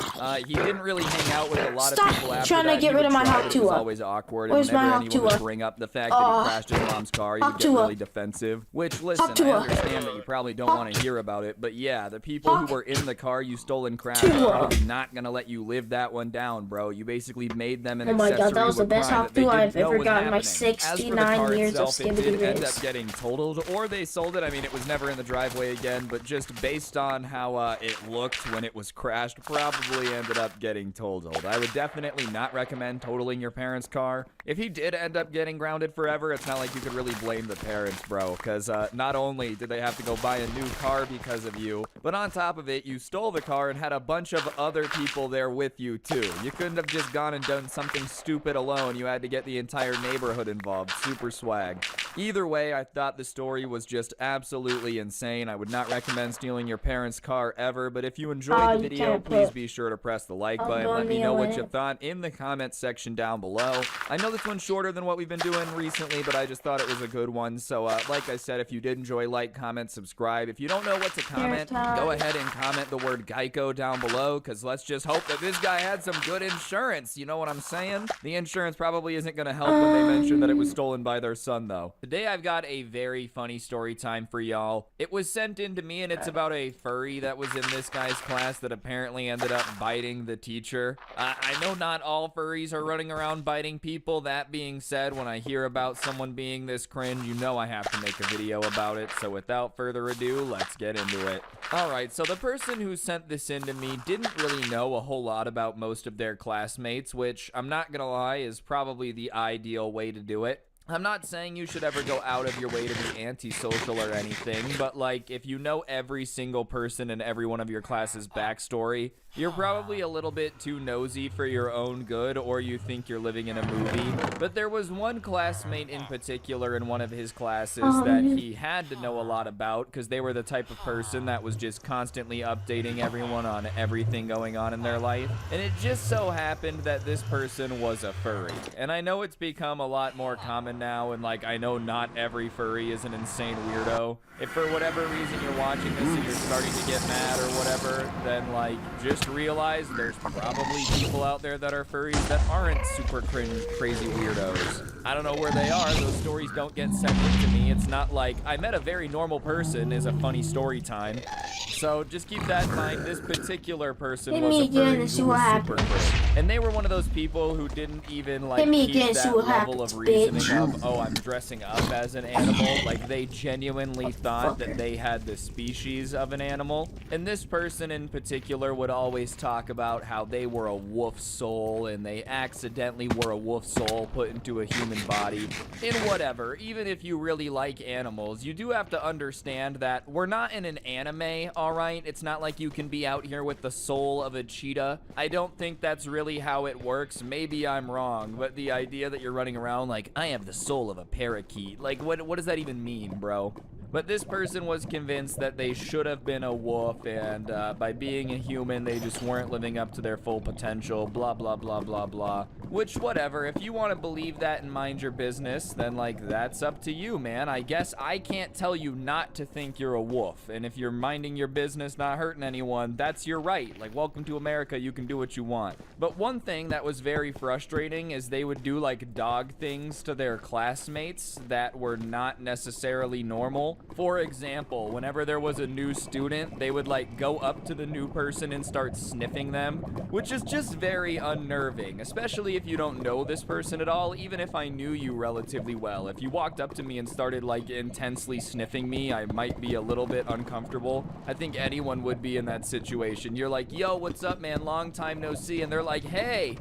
He didn't really hang out with a lot of Stop people after trying to that. get He rid would of my try, hawk but it was tour. always awkward. Where's And whenever my hawk anyone would tour? bring up the fact that he crashed his mom's car, he hawk would get tour. really defensive. Which, listen, Hawk I tour. understand that you probably don't want to hear about it, but yeah, the people Hawk who were in the car you stole and crashed tour. are probably not gonna let you live that one down, bro. You basically made them an Oh my God, accessory that was to a the best crime hawk that they tour didn't I've know ever was gotten in my happening. As for the 69 car years of itself, it Skibidi did end Riz. up getting totaled, or they sold it. I mean, it was never in the driveway again, but just based on how it looked when it was crashed, probably ended up getting totaled. I would definitely not recommend totaling your parents' car. If he did end up getting grounded forever, it's not like you could really blame the parents, bro, because not only did they have to go buy a new car because of you, but on top of it, you stole the car and had a bunch of other people there with you, too. You couldn't have just gone and done something stupid alone. You had to get the entire neighborhood involved. Super swag. Either way, I thought the story was just absolutely insane. I would not recommend stealing your parents' car ever, but if you enjoyed the you video, can't please put be sure to press the like a button. Let me know what you million. thought in the comments section down below. I know this one's shorter than what we've been doing recently, but I just thought it was a good one. So, like I said, if you did enjoy, like, comment, subscribe. If you don't know what to comment, time. go ahead and comment the word Geico down below, because let's just hope that this guy had some good insurance. You know what I'm saying? The insurance probably isn't going to help when they mention that it was stolen by their son, though. Today I've got a very funny story time for y'all. It was sent in to me and it's about a furry that was in this guy's class that apparently ended up biting the teacher. I know not all furries are running around biting people. That being said, when I hear about someone being this cringe, you know I have to make a video about it. So without further ado, let's get into it. Alright, so the person who sent this in to me didn't really know a whole lot about most of their classmates, which I'm not gonna lie is probably the ideal way to do it. I'm not saying you should ever go out of your way to be antisocial or anything, but like if you know every single person in every one of your class's backstory, you're probably a little bit too nosy for your own good, or you think you're living in a movie. But there was one classmate in particular in one of his classes that he had to know a lot about, because they were the type of person that was just constantly updating everyone on everything going on in their life. And it just so happened that this person was a furry. And I know it's become a lot more common now, and like I know not every furry is an insane weirdo. If for whatever reason you're watching this and you're starting to get mad or whatever, then like just realize there's probably people out there that are furries that aren't super crazy weirdos. I don't know where they are. Those stories don't get sent in to me. It's not like I met a very normal person is a funny story time. So just keep that in mind. This particular person was a furry who was super cringe. And they were one of those people who didn't even like keep that level of reasoning of, oh, I'm dressing up as an animal. Like they genuinely thought that they had the species of an animal. And this person in particular would always talk about how they were a wolf soul and they accidentally were a wolf soul put into a human body. And whatever, even if you really like animals, you do have to understand that we're not in an anime, alright? It's not like you can be out here with the soul of a cheetah. I don't think that's really how it works. Maybe I'm wrong, but the idea that you're running around like, I have the soul of a parakeet, like what does that even mean, bro? But this person was convinced that they should have been a wolf, and by being a human, they just weren't living up to their full potential, blah, blah, blah, blah, blah. Which, whatever, if you want to believe that and mind your business, then, like, that's up to you, man. I guess I can't tell you not to think you're a wolf, and if you're minding your business, not hurting anyone, that's your right. Like, welcome to America, you can do what you want. But one thing that was very frustrating is they would do, like, dog things to their classmates that were not necessarily normal. For example, whenever there was a new student, they would like go up to the new person and start sniffing them, which is just very unnerving, especially if you don't know this person at all. Even if I knew you relatively well, if you walked up to me and started like intensely sniffing me, I might be a little bit uncomfortable. I think anyone would be in that situation. You're like, yo, what's up, man? Long time no see. And they're like, hey.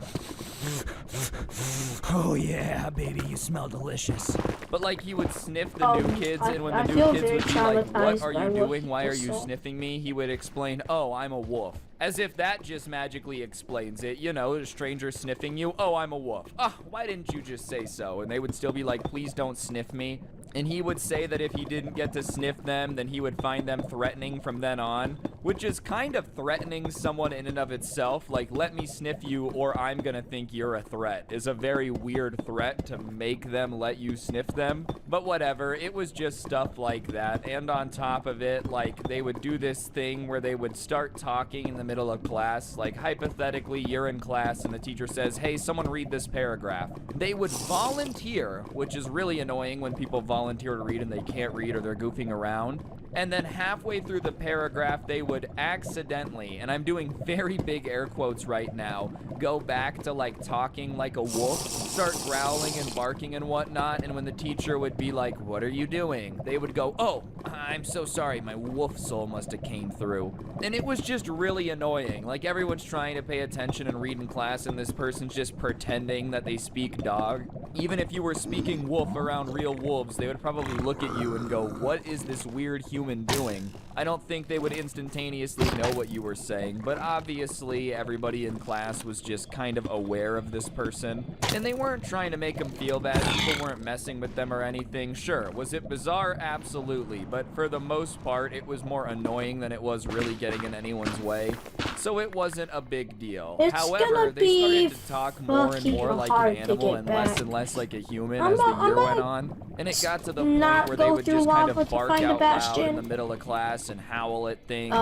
Oh yeah, baby, you smell delicious. But like he would sniff the new kids, and when the new kids would be like, what are you doing? Why are you sniffing me? He would explain, oh, I'm a wolf. As if that just magically explains it. You know, a stranger sniffing you. Oh, I'm a wolf. Ah, why didn't you just say so? And they would still be like, please don't sniff me. And he would say that if he didn't get to sniff them, then he would find them threatening from then on, which is kind of threatening someone in and of itself. Like, let me sniff you or I'm gonna think you're a threat is a very weird threat to make them let you sniff them. But whatever, it was just stuff like that. And on top of it, like, they would do this thing where they would start talking in the middle of class. Like, hypothetically, you're in class and the teacher says, hey, someone read this paragraph. They would volunteer, which is really annoying when people volunteer to read and they can't read or they're goofing around. And then halfway through the paragraph, they would accidentally, and I'm doing very big air quotes right now, go back to like talking like a wolf, start growling and barking and whatnot. And when the teacher would be like, what are you doing? They would go, oh, I'm so sorry, my wolf soul must have came through. And it was just really annoying. Like everyone's trying to pay attention and read in class and this person's just pretending that they speak dog. Even if you were speaking wolf around real wolves, they would probably look at you and go, what is this weird human doing? I don't think they would instantaneously know what you were saying, but obviously everybody in class was just kind of aware of this person. And they weren't trying to make him feel bad, people weren't messing with them or anything. Sure, was it bizarre? Absolutely, but for the most part, it was more annoying than it was really getting in anyone's way. So it wasn't a big deal. It's However, gonna they started be to talk more and more like an animal and less less like a human I'm as not- the year I'm went not on, and it got to the not point where they go would through just kind lava of to bark find a out loud in bastion. the middle of class and howl at things.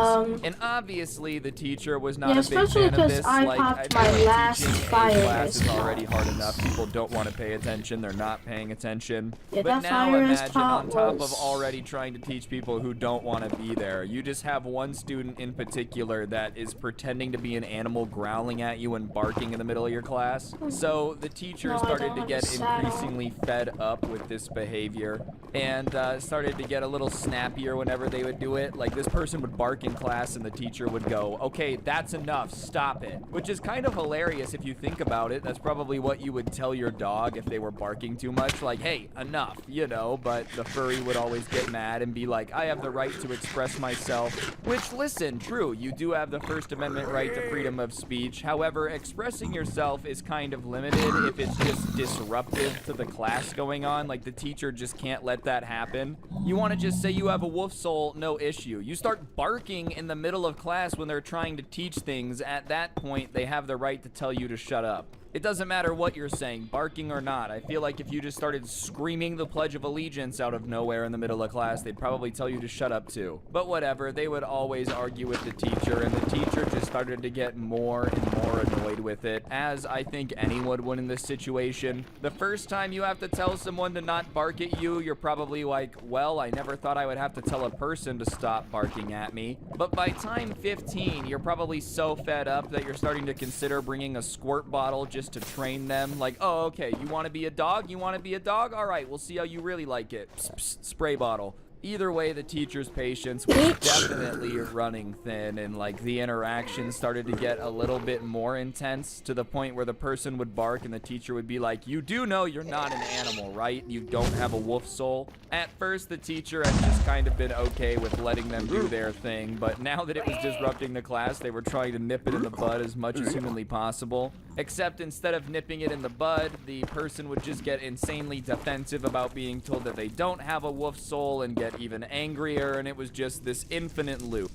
And obviously, the teacher was not yeah, a big especially fan of 'cause this. I Like, popped feel my like last teaching a fire class is rescue. already hard enough. People don't want to pay attention. They're not paying attention. Yeah, But that now fire is imagine on top of was- already trying to teach people who don't want to be there. You just have one student in particular that is pretending to be an animal growling at you and barking in the middle of your class. So the teacher No, I started don't to have get a saddle. increasingly fed up with this behavior and started to get a little snappier whenever they would do it. Like, this person would bark in class and the teacher would go, okay, that's enough, stop it. Which is kind of hilarious if you think about it. That's probably what you would tell your dog if they were barking too much. Like, hey, enough, you know, but the furry would always get mad and be like, I have the right to express myself. Which, listen, true, you do have the First Amendment right to freedom of speech. However, expressing yourself is kind of limited if it's just disruptive to the class going on. Like, the teacher just can't let that happen. You want to just say you have a wolf soul, no issue. You start barking in the middle of class when they're trying to teach things, at that point, they have the right to tell you to shut up. It doesn't matter what you're saying, barking or not. I feel like if you just started screaming the Pledge of Allegiance out of nowhere in the middle of class, they'd probably tell you to shut up too. But whatever, they would always argue with the teacher, and the teacher just started to get more and more annoyed with it, as I think anyone would in this situation. The first time you have to tell someone to not bark at you, you're probably like, well, I never thought I would have to tell a person to stop barking at me. But by time 15, you're probably so fed up that you're starting to consider bringing a squirt bottle just to train them. Like, oh, okay, you want to be a dog? You want to be a dog? All right, we'll see how you really like it. Psst, psst, spray bottle. Either way, the teacher's patience was definitely running thin, and like the interaction started to get a little bit more intense, to the point where the person would bark and the teacher would be like, you do know you're not an animal, right? You don't have a wolf soul. At first, the teacher had just kind of been okay with letting them do their thing, but now that it was disrupting the class, they were trying to nip it in the bud as much as humanly possible. Except instead of nipping it in the bud, the person would just get insanely defensive about being told that they don't have a wolf soul and get even angrier, and it was just this infinite loop.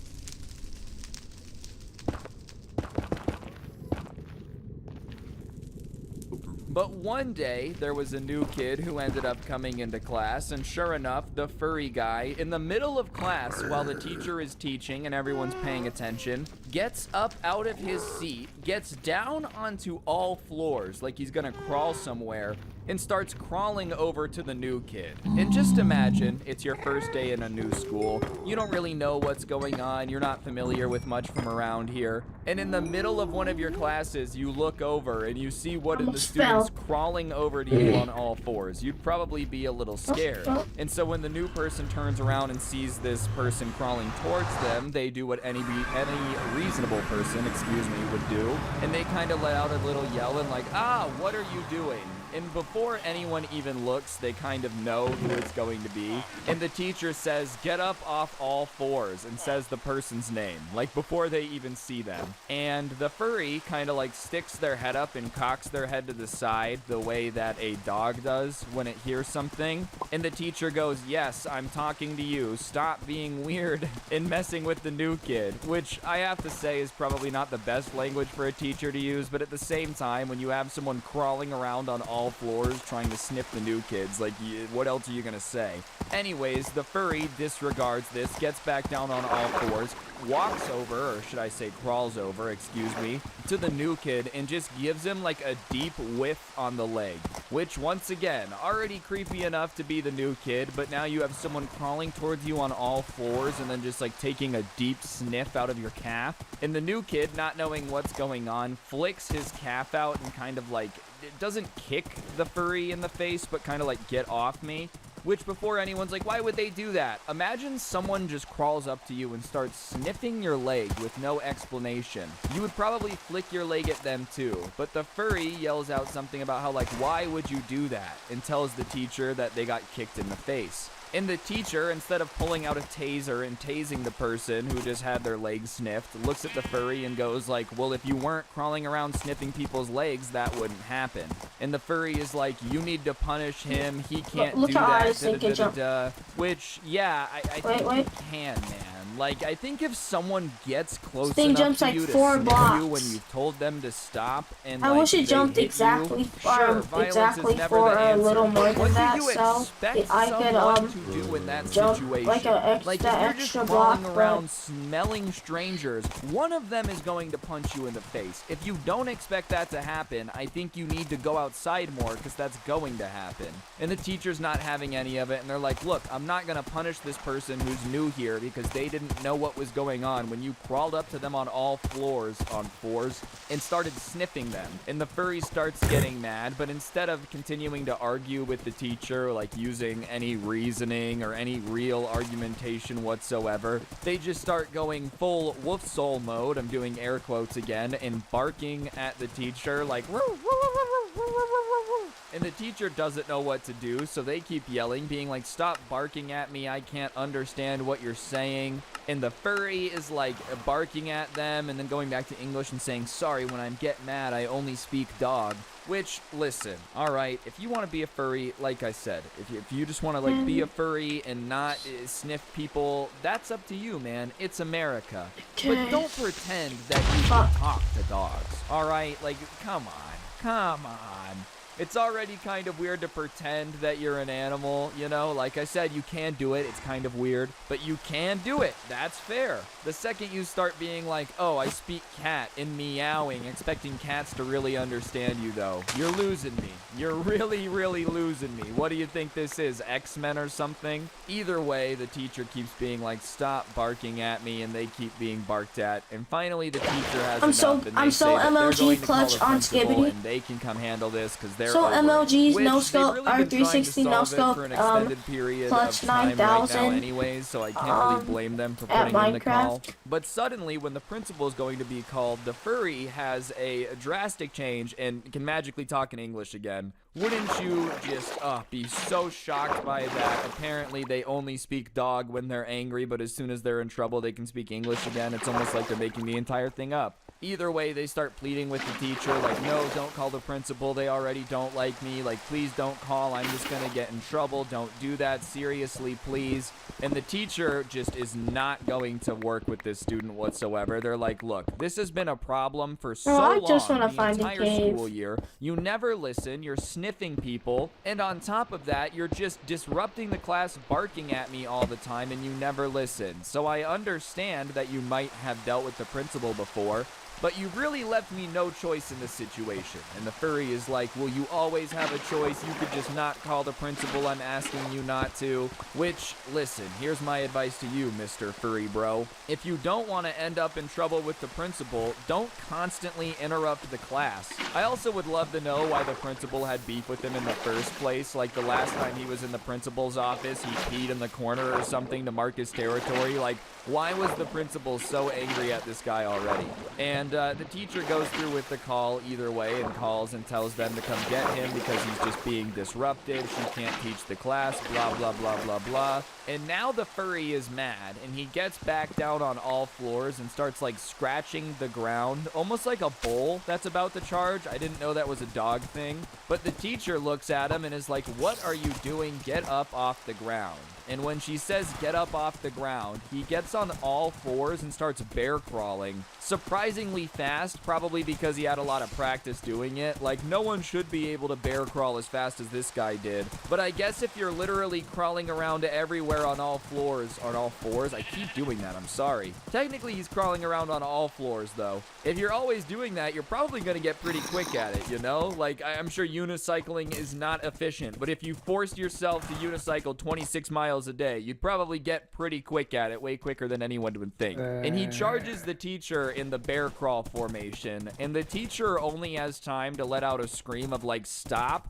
But one day, there was a new kid who ended up coming into class, and sure enough, the furry guy, in the middle of class while the teacher is teaching and everyone's paying attention, gets up out of his seat, gets down onto all floors like he's gonna crawl somewhere, and starts crawling over to the new kid. And just imagine, it's your first day in a new school. You don't really know what's going on. You're not familiar with much from around here. And in the middle of one of your classes, you look over and you see one of the Almost students fell. crawling over to you on all fours. You'd probably be a little scared. And so when the new person turns around and sees this person crawling towards them, they do what any reasonable person, would do. And they kind of let out a little yell and like, ah, what are you doing? And before anyone even looks, they kind of know who it's going to be. And the teacher says, get up off all fours, and says the person's name, like before they even see them. And the furry kind of like sticks their head up and cocks their head to the side the way that a dog does when it hears something. And the teacher goes, yes, I'm talking to you. Stop being weird and messing with the new kid. Which I have to say is probably not the best language for a teacher to use, but at the same time, when you have someone crawling around on all floors trying to sniff the new kids, like, what else are you gonna say? Anyways, the furry disregards this, gets back down on all fours, walks over, or should I say crawls over, to the new kid and just gives him like a deep whiff on the leg. Which, once again, already creepy enough to be the new kid, but now you have someone crawling towards you on all fours and then just like taking a deep sniff out of your calf. And the new kid, not knowing what's going on, flicks his calf out and kind of like, it doesn't kick the furry in the face, but kind of like, get off me. Which, before anyone's like, why would they do that? Imagine someone just crawls up to you and starts sniffing your leg with no explanation. You would probably flick your leg at them too. But the furry yells out something about how like, why would you do that? And tells the teacher that they got kicked in the face. And the teacher, instead of pulling out a taser and tasing the person who just had their legs sniffed, looks at the furry and goes like, well, if you weren't crawling around sniffing people's legs, that wouldn't happen. And the furry is like, you need to punish him. He can't Look do how that. I think it Which, yeah, I think Wait. he can, man. Like, I think if someone gets close thing enough jumps to like you to 4 sniff you blocks. when you've told them to stop, and I like, wish it they jumped hit you, exactly sure, violence exactly is never for the a answer. little more What than do that, you so expect I could someone to do in that jump situation? like a Like, if extra you're just extra crawling block, around but smelling strangers, one of them is going to punch you in the face. If you don't expect that to happen, I think you need to go outside more, because that's going to happen. And the teacher's not having any of it, and they're like, look, I'm not going to punish this person who's new here because they didn't know what was going on when you crawled up to them on all fours, and started sniffing them. And the furry starts getting mad, but instead of continuing to argue with the teacher, like using any reasoning or any real argumentation whatsoever, they just start going full wolf soul mode, I'm doing air quotes again, and barking at the teacher like, and the teacher doesn't know what to do, so they keep yelling, being like, stop barking at me, I can't understand what you're saying. And the furry is like barking at them and then going back to English and saying, sorry, when I get mad, I only speak dog. Which, listen, alright, if you want to be a furry, like I said, if you just want to like be a furry and not sniff people, that's up to you, man. It's America. But don't pretend that you can talk to dogs, alright? Like, come on. It's already kind of weird to pretend that you're an animal, you know? Like I said, you can do it. It's kind of weird, but you can do it. That's fair. The second you start being like, oh, I speak cat and meowing, expecting cats to really understand you, though, you're losing me. You're really, really losing me. What do you think this is, X-Men or something? Either way, the teacher keeps being like, stop barking at me, and they keep being barked at. And finally, the teacher has enough, and they say that they're going to call the principal, and they can come handle this because they're So over it. MLG's Which no they've scope really been trying to R360 no solve it scope for an extended period clutch of time right now 9000 anyways, so I can't really blame them for at putting in the call. Minecraft. But suddenly, when the principal is going to be called, the furry has a drastic change and can magically talk in English again. Wouldn't you just be so shocked by that? Apparently, they only speak dog when they're angry, but as soon as they're in trouble, they can speak English again. It's almost like they're making the entire thing up. Either way, they start pleading with the teacher, like, no, don't call the principal. They already don't like me. Like, please don't call. I'm just going to get in trouble. Don't do that. Seriously, please. And the teacher just is not going to work with this student whatsoever. They're like, look, this has been a problem for so I long, just wanna the find a entire cave. school year. You never listen. You're sniffing people. And on top of that, you're just disrupting the class, barking at me all the time, and you never listen. So I understand that you might have dealt with the principal before, but you really left me no choice in this situation. And the furry is like, well, you always have a choice. You could just not call the principal. I'm asking you not to. Which, listen, here's my advice to you, Mr. Furry Bro. If you don't want to end up in trouble with the principal, don't constantly interrupt the class. I also would love to know why the principal had beef with him in the first place. Like the last time he was in the principal's office, he peed in the corner or something to mark his territory. Like, why was the principal so angry at this guy already? And the teacher goes through with the call either way and calls and tells them to come get him because he's just being disruptive. She can't teach the class, blah, blah, blah, blah, blah. And now the furry is mad, and he gets back down on all floors and starts, like, scratching the ground, almost like a bull that's about to charge. I didn't know that was a dog thing. But the teacher looks at him and is like, what are you doing? Get up off the ground. And when she says get up off the ground, he gets on all fours and starts bear crawling. Surprisingly fast, probably because he had a lot of practice doing it. Like, no one should be able to bear crawl as fast as this guy did. But I guess if you're literally crawling around everywhere on all floors, on all fours, I keep doing that, I'm sorry. Technically, he's crawling around on all floors, though. If you're always doing that, you're probably going to get pretty quick at it, you know? Like, I'm sure unicycling is not efficient, but if you forced yourself to unicycle 26 miles a day, you'd probably get pretty quick at it, way quicker than anyone would think. And he charges the teacher in the bear crawl formation, and the teacher only has time to let out a scream of like, stop,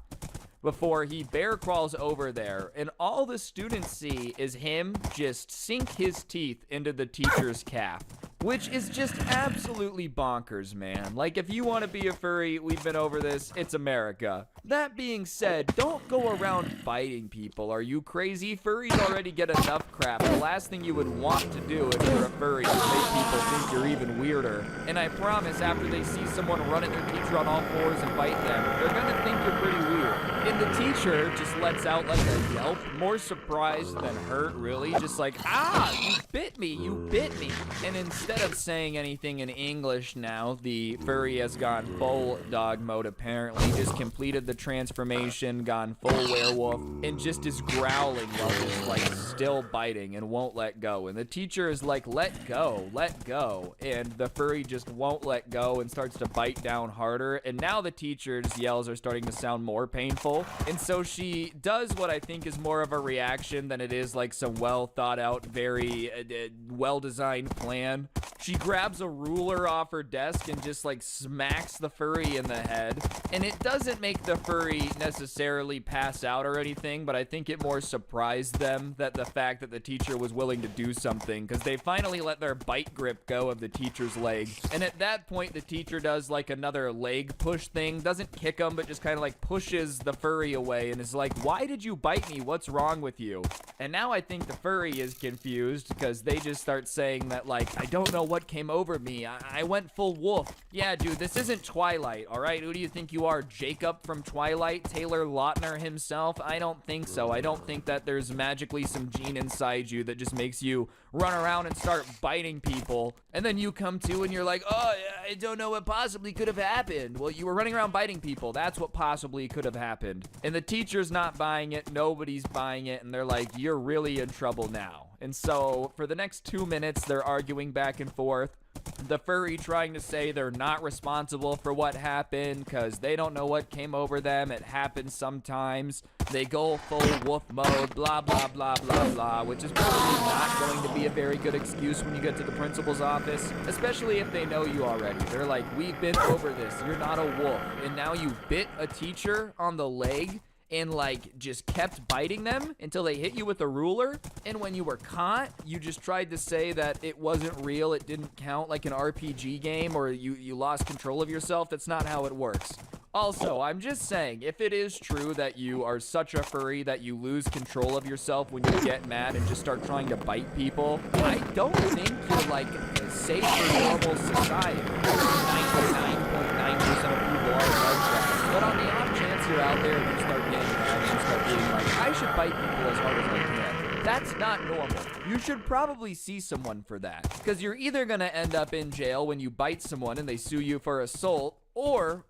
before he bear crawls over there, and all the students see is him just sink his teeth into the teacher's calf. which is just absolutely bonkers, man. Like, if you want to be a furry, we've been over this, it's America. That being said, don't go around biting people. Are you crazy? Furries already get enough crap. The last thing you would want to do if you're a furry is make people think you're even weirder. And I promise, after they see someone run at their teacher on all fours and bite them, they're gonna think you're pretty weird. And the teacher just lets out like a yelp, more surprised than hurt, really. Just like, ah, you bit me, you bit me. And instead of saying anything in English now, the furry has gone full dog mode apparently, just completed the transformation, gone full werewolf, and just is growling while just like still biting and won't let go. And the teacher is like, let go, and the furry just won't let go and starts to bite down harder. And now the teacher's yells are starting to sound more painful, and so she does what I think is more of a reaction than it is like some well thought out, very well designed plan. She grabs a ruler off her desk and just like smacks the furry in the head, and it doesn't make the furry necessarily pass out or anything, but I think it more surprised them that the fact that the teacher was willing to do something, because they finally let their bite grip go of the teacher's leg. And at that point, the teacher does like another leg push thing, doesn't kick him, but just kind of like pushes the furry away and is like, why did you bite me? What's wrong with you? And now I think the furry is confused because they just start saying that like, I don't know what came over me. I went full wolf. Yeah, dude, this isn't Twilight, all right? Who do you think you are, Jacob from Twilight? Taylor Lautner himself? I don't think so. I don't think that there's magically some gene inside you that just makes you run around and start biting people, and then you come to and you're like, oh, I don't know what possibly could have happened. Well, you were running around biting people. That's what possibly could have happened. And the teacher's not buying it. Nobody's buying it. And they're like, you're really in trouble now. And so for the next 2 minutes, they're arguing back and forth. The furry trying to say they're not responsible for what happened because they don't know what came over them. It happens sometimes. They go full wolf mode, blah, blah, blah, blah, blah, which is probably not going to be a very good excuse when you get to the principal's office, especially if they know you already. They're like, we've been over this. You're not a wolf. And now you bit a teacher on the leg and like just kept biting them until they hit you with a ruler. And when you were caught, you just tried to say that it wasn't real, it didn't count, like an RPG game, or you lost control of yourself. That's not how it works. Also, I'm just saying, if it is true that you are such a furry that you lose control of yourself when you get mad and just start trying to bite people, I don't think you're like safe for normal society. 99.9% of people are like that. But on the off chance you're out there and you start getting mad and you start being like, I should bite people as hard as I can, that's not normal. You should probably see someone for that, because you're either gonna end up in jail when you bite someone and they sue you for assault, or,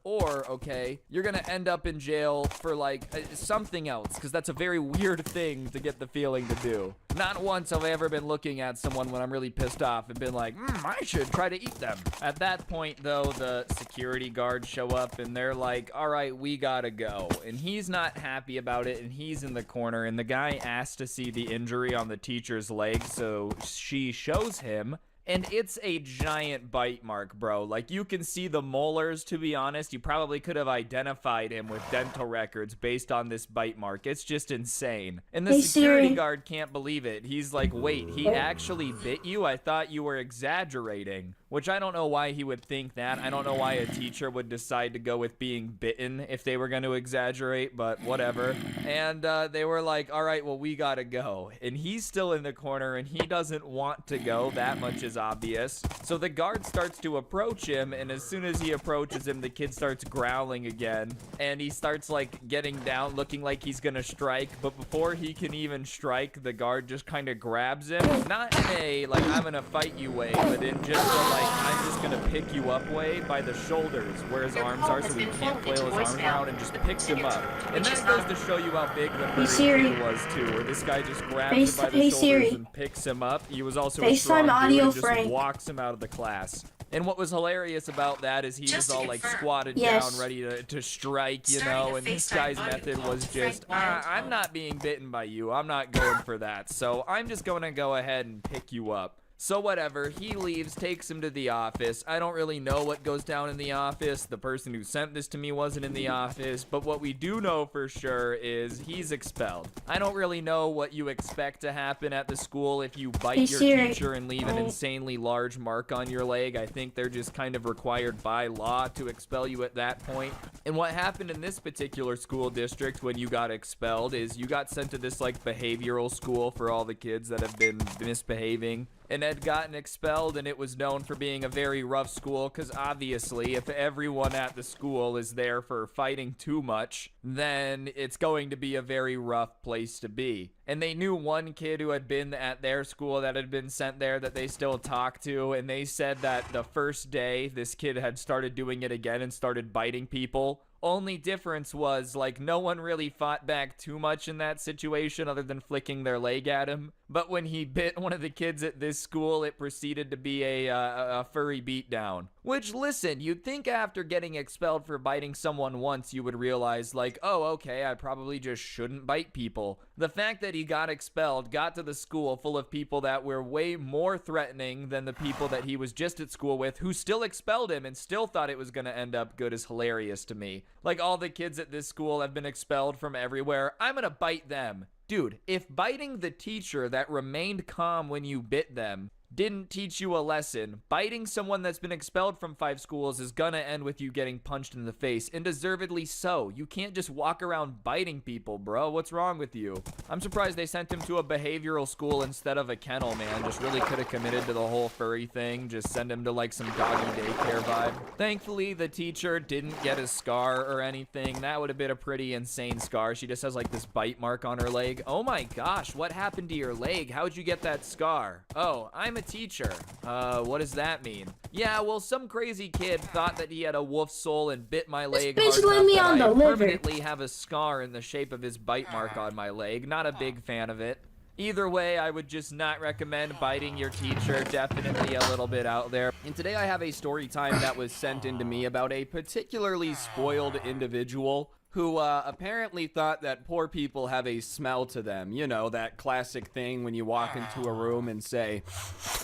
okay, you're gonna end up in jail for, like, something else, because that's a very weird thing to get the feeling to do. Not once have I ever been looking at someone when I'm really pissed off and been like, I should try to eat them. At that point, though, the security guards show up, and they're like, all right, we gotta go. And he's not happy about it, and he's in the corner, and the guy asks to see the injury on the teacher's leg, so she shows him. And it's a giant bite mark, bro. Like, you can see the molars, to be honest. You probably could have identified him with dental records based on this bite mark. It's just insane. And the Hey, security Siri. guard can't believe it. He's like, wait, he actually bit you? I thought you were exaggerating. Which I don't know why he would think that. I don't know why a teacher would decide to go with being bitten if they were going to exaggerate, but whatever. And they were like, all right, well, we gotta go. And he's still in the corner, and he doesn't want to go. That much is obvious. So the guard starts to approach him, and as soon as he approaches him, the kid starts growling again. And he starts, like, getting down, looking like he's gonna strike. But before he can even strike, the guard just kind of grabs him. Not in a, like, I'm gonna fight you way, but in just a, like, I'm just gonna pick you up way by the shoulders where his arms are, so he can't flail his arms around, and just picks him up. And that goes to show you how big the furry Siri. kid was too, where this guy just grabs Face- him by the hey, shoulders Siri. and picks him up. He was also a FaceTime strong dude audio, and just Frank. walks him out of the class. And what was hilarious about that is he was all like squatted Yes. down, ready to strike, you know, and this guy's method was just, I'm not being bitten by you. I'm not going for that. So I'm just going to go ahead and pick you up. So whatever, he leaves, takes him to the office. I don't really know what goes down in the office. The person who sent this to me wasn't in the office, but what we do know for sure is he's expelled. I don't really know what you expect to happen at the school if you bite Hey, your Siri. teacher and leave an insanely large mark on your leg. I think they're just kind of required by law to expel you at that point. And what happened in this particular school district when you got expelled is you got sent to this like behavioral school for all the kids that have been misbehaving and had gotten expelled, and it was known for being a very rough school because obviously if everyone at the school is there for fighting too much, then it's going to be a very rough place to be. And they knew one kid who had been at their school that had been sent there that they still talked to, and they said that the first day this kid had started doing it again and started biting people. Only difference was, like, no one really fought back too much in that situation other than flicking their leg at him. But when he bit one of the kids at this school, it proceeded to be a furry beatdown. Which, listen, you'd think after getting expelled for biting someone once, you would realize, like, oh, okay, I probably just shouldn't bite people. The fact that he got expelled, got to the school full of people that were way more threatening than the people that he was just at school with, who still expelled him and still thought it was going to end up good, is hilarious to me. Like, all the kids at this school have been expelled from everywhere. I'm gonna bite them. Dude, if biting the teacher that remained calm when you bit them didn't teach you a lesson, biting someone that's been expelled from 5 schools is gonna end with you getting punched in the face, and deservedly so. You can't just walk around biting people, bro. What's wrong with you? I'm surprised they sent him to a behavioral school instead of a kennel, man. Just really could have committed to the whole furry thing. Just send him to like some doggy daycare vibe. Thankfully, the teacher didn't get a scar or anything. That would have been a pretty insane scar. She just has like this bite mark on her leg. Oh my gosh, what happened to your leg? How'd you get that scar? Oh, I'm a teacher. What does that mean? Yeah, well, some crazy kid thought that he had a wolf soul and bit my leg hard bitch let enough me that on I the liver. permanently have a scar in the shape of his bite mark on my leg. Not a big fan of it. Either way, I would just not recommend biting your teacher. Definitely a little bit out there. And today I have a story time that was sent in to me about a particularly spoiled individual who apparently thought that poor people have a smell to them. You know, that classic thing when you walk into a room and say,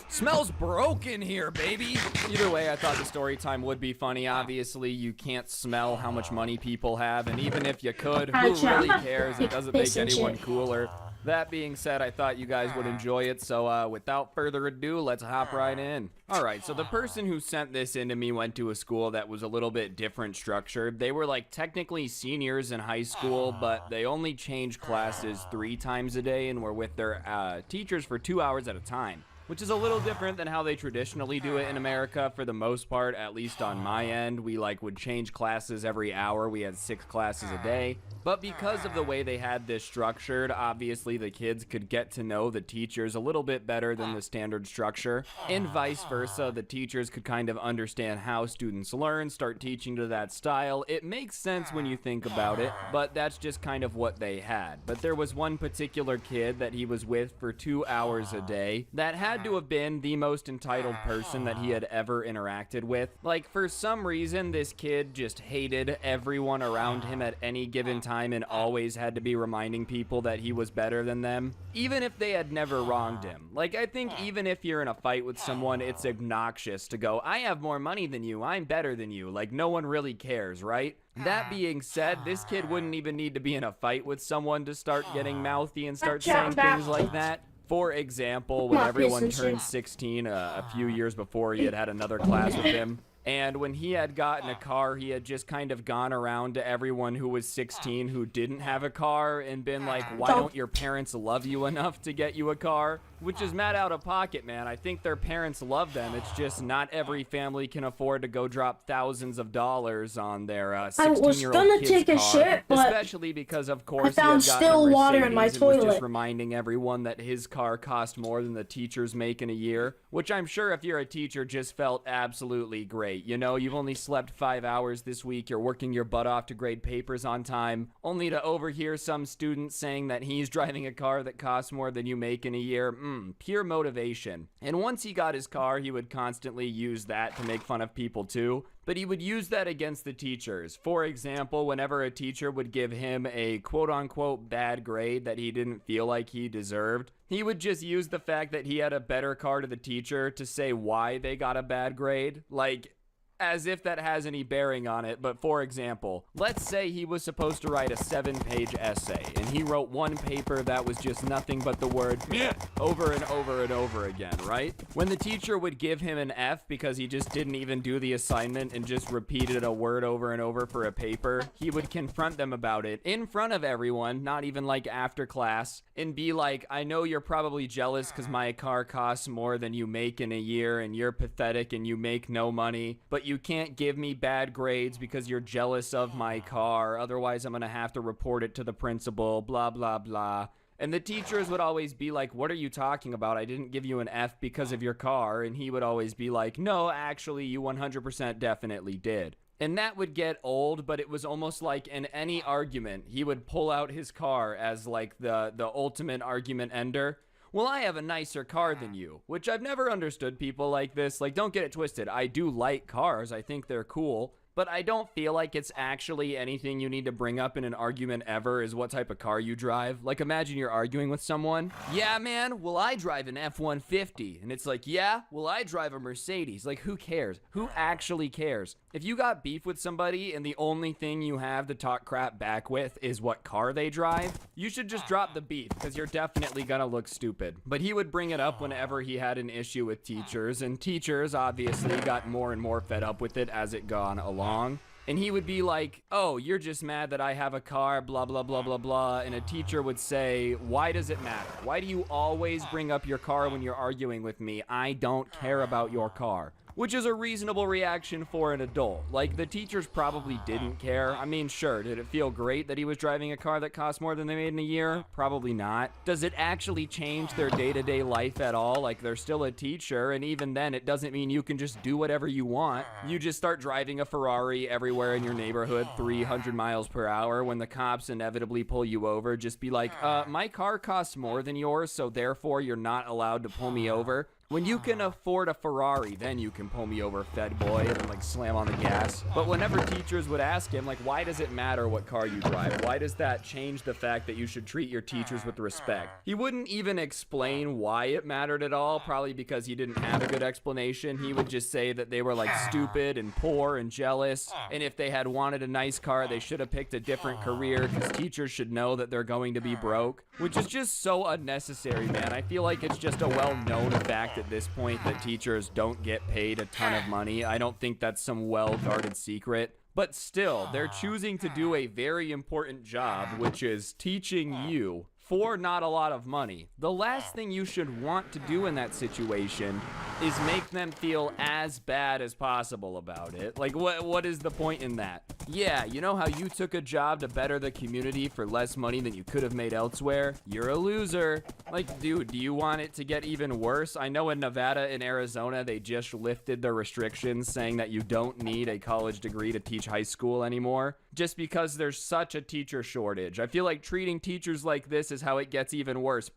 "Smells broken here, baby." Either way, I thought the story time would be funny. Obviously, you can't smell how much money people have, and even if you could, who really cares? It doesn't make anyone cooler. That being said, I thought you guys would enjoy it, so without further ado, let's hop right in. Alright, so the person who sent this in to me went to a school that was a little bit different structured. They were like technically seniors in high school, but they only changed classes 3 times a day and were with their teachers for 2 hours at a time, which is a little different than how they traditionally do it in America. For the most part, at least on my end, we would change classes every hour. We had 6 classes a day. But because of the way they had this structured, obviously the kids could get to know the teachers a little bit better than the standard structure, and vice versa. The teachers could kind of understand how students learn, start teaching to that style. It makes sense when you think about it, but that's just kind of what they had. But there was one particular kid that he was with for 2 hours a day that had to have been the most entitled person that he had ever interacted with. Like, for some reason, this kid just hated everyone around him at any given time and always had to be reminding people that he was better than them, even if they had never wronged him. Like, I think even if you're in a fight with someone, it's obnoxious to go, "I have more money than you, I'm better than you." Like, no one really cares, right? That being said, this kid wouldn't even need to be in a fight with someone to start getting mouthy and start saying things like that. For example, when everyone turned 16 a few years before, he had another class with him. And when he had gotten a car, he had just kind of gone around to everyone who was 16 who didn't have a car and been like, "Why don't your parents love you enough to get you a car?" Which is mad out of pocket, man. I think their parents love them. It's just not every family can afford to go drop thousands of dollars on their 16-year-old gonna kid's take a car. shit, but Especially because, of course, I found he had gotten still a water in my Mercedes and was just toilet. reminding everyone that his car cost more than the teachers make in a year, which I'm sure if you're a teacher just felt absolutely great. You know, you've only slept 5 hours this week, you're working your butt off to grade papers on time, only to overhear some student saying that he's driving a car that costs more than you make in a year. pure motivation. And once he got his car, he would constantly use that to make fun of people too. But he would use that against the teachers. For example, whenever a teacher would give him a quote-unquote bad grade that he didn't feel like he deserved, he would just use the fact that he had a better car to the teacher to say why they got a bad grade. Like, as if that has any bearing on it. But for example, let's say he was supposed to write a 7-page essay, and he wrote one paper that was just nothing but the word meh over and over and over again, right? When the teacher would give him an F because he just didn't even do the assignment and just repeated a word over and over for a paper, he would confront them about it in front of everyone, not even like after class, and be like, I know you're probably jealous because my car costs more than you make in a year, and you're pathetic and you make no money, but you can't give me bad grades because you're jealous of my car. Otherwise, I'm going to have to report it to the principal, blah, blah, blah. And the teachers would always be like, what are you talking about? I didn't give you an F because of your car. And he would always be like, no, actually, you 100% definitely did. And that would get old, but it was almost like in any argument, he would pull out his car as like the ultimate argument ender. Well, I have a nicer car than you, which I've never understood people like this. Like, don't get it twisted. I do like cars. I think they're cool. But I don't feel like it's actually anything you need to bring up in an argument ever is what type of car you drive. Like, imagine you're arguing with someone. Yeah, man, well, I drive an F-150. And it's like, yeah, well, I drive a Mercedes. Like, who cares? Who actually cares? If you got beef with somebody and the only thing you have to talk crap back with is what car they drive, you should just drop the beef because you're definitely gonna look stupid. But he would bring it up whenever he had an issue with teachers, and teachers obviously got more and more fed up with it as it gone along. And he would be like, oh, you're just mad that I have a car, blah, blah, blah, blah, blah. And a teacher would say, why does it matter? Why do you always bring up your car when you're arguing with me? I don't care about your car. Which is a reasonable reaction for an adult. Like, the teachers probably didn't care. I mean, sure, did it feel great that he was driving a car that cost more than they made in a year? Probably not. Does it actually change their day-to-day life at all? Like, they're still a teacher, and even then, it doesn't mean you can just do whatever you want. You just start driving a Ferrari everywhere in your neighborhood, 300 miles per hour. When the cops inevitably pull you over, just be like, my car costs more than yours, so therefore you're not allowed to pull me over. When you can afford a Ferrari, then you can pull me over, fed boy, and like slam on the gas. But whenever teachers would ask him, like, why does it matter what car you drive? Why does that change the fact that you should treat your teachers with respect? He wouldn't even explain why it mattered at all, probably because he didn't have a good explanation. He would just say that they were like stupid and poor and jealous. And if they had wanted a nice car, they should have picked a different career because teachers should know that they're going to be broke, which is just so unnecessary, man. I feel like it's just a well-known fact at this point that teachers don't get paid a ton of money. I don't think that's some well-guarded secret. But still, they're choosing to do a very important job, which is teaching you for not a lot of money. The last thing you should want to do in that situation is make them feel as bad as possible about it. Like, what is the point in that? Yeah, you know how you took a job to better the community for less money than you could have made elsewhere? You're a loser. Like, dude, do you want it to get even worse? I know in Nevada and Arizona, they just lifted the restrictions saying that you don't need a college degree to teach high school anymore, just because there's such a teacher shortage. I feel like treating teachers like this is how it gets even worse.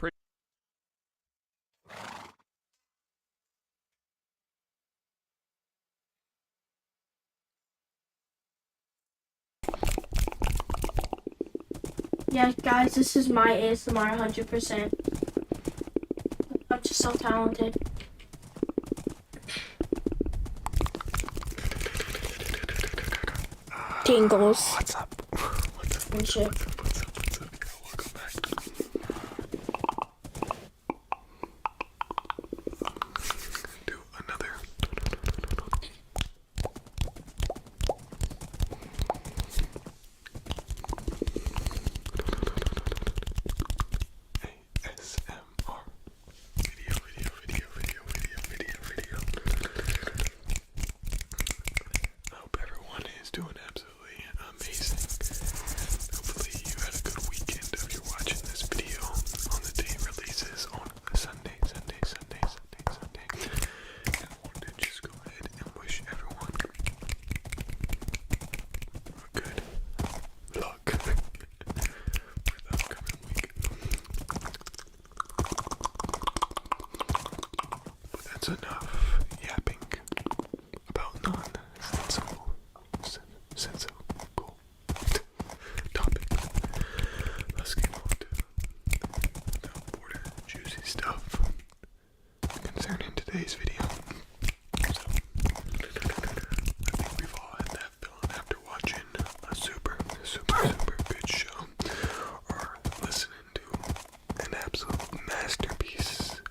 Yeah, guys, this is my ASMR 100%. I'm just so talented. Tingles. What's up? What's up? And shit. What's up? Welcome back. Do another. ASMR. Video. I hope everyone is doing absolutely amazing. Hopefully that's enough yapping about non-sensible topic. Let's get on to the important juicy stuff concerning today's video. So, I think we've all had that feeling after watching a super good show or listening to an absolute masterpiece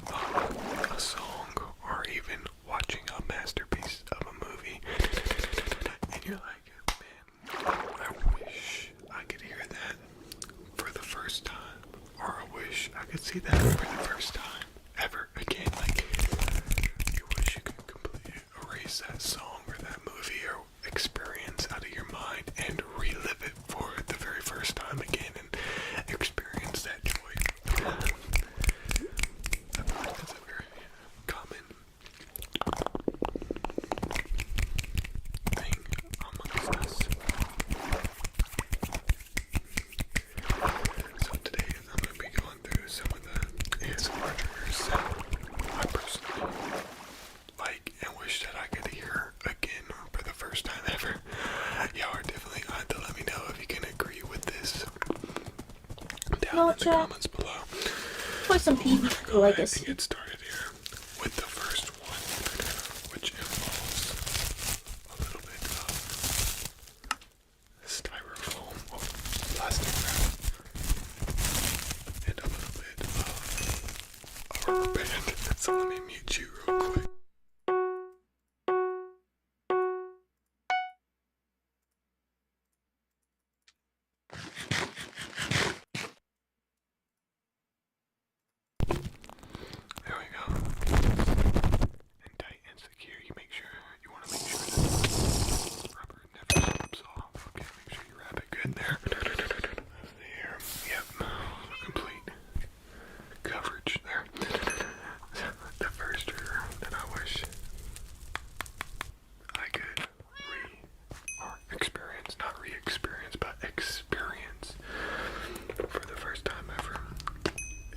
of a song or even watching a masterpiece of a movie, and you're like, man, I wish I could hear that for the first time, or I wish I could see that for the first time ever again. Like, you wish you could completely erase that song or that movie or experience out of your mind and relive it for the very first time again and experience that joy. I feel like that's a very common thing amongst us. So today I'm going to be going through some of the ASMR triggers that I personally like and wish that I could hear again for the first time ever. Y'all are definitely going to have to let me know if you can agree with this down in the comments below. Put some PvP We're gonna go ahead and legacy. get started here with the first one, which involves a little bit of styrofoam or plastic wrap and a little bit of a rubber band. So let me mute you real quick. There we go. And tight and secure. You want to make sure that the rubber never slips off. Okay, make sure you wrap it good there. There. Yep. Complete coverage there. The first trigger that I wish I could experience for the first time ever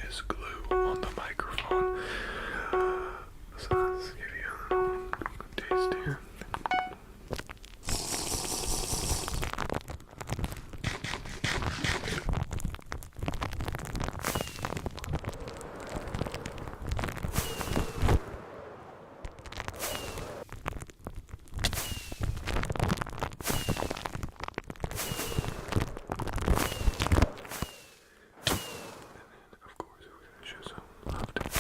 is glue on the microphone. So let's give you a little taste here. Of course, we're going to show some love to this.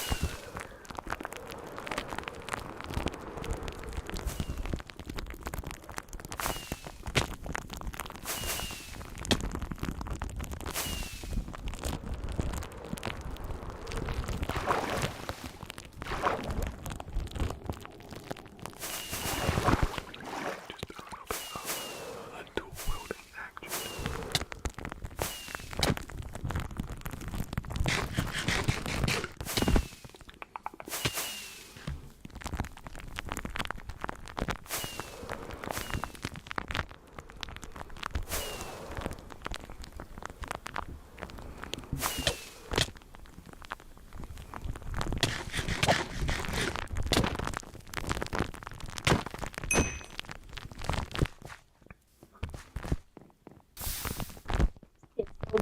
Just a little bit of a dual wielding action.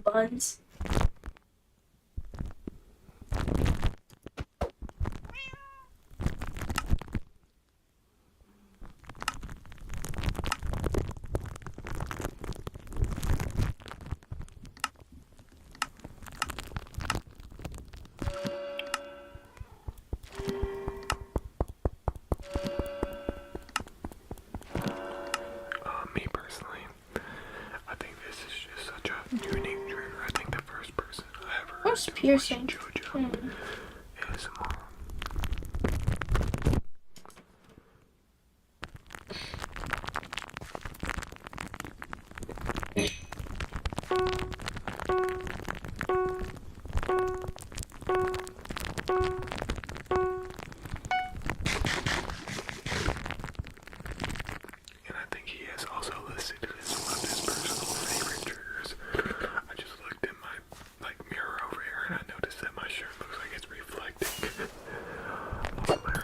Buns. Me personally, I think this is just such a unique trigger. I think the first person I ever heard What's do was piercing? JoJo ASMR. And I think he has also listed it as one of his personal favorite triggers. I just looked in my mirror over here and I noticed that my shirt looks like it's reflecting off my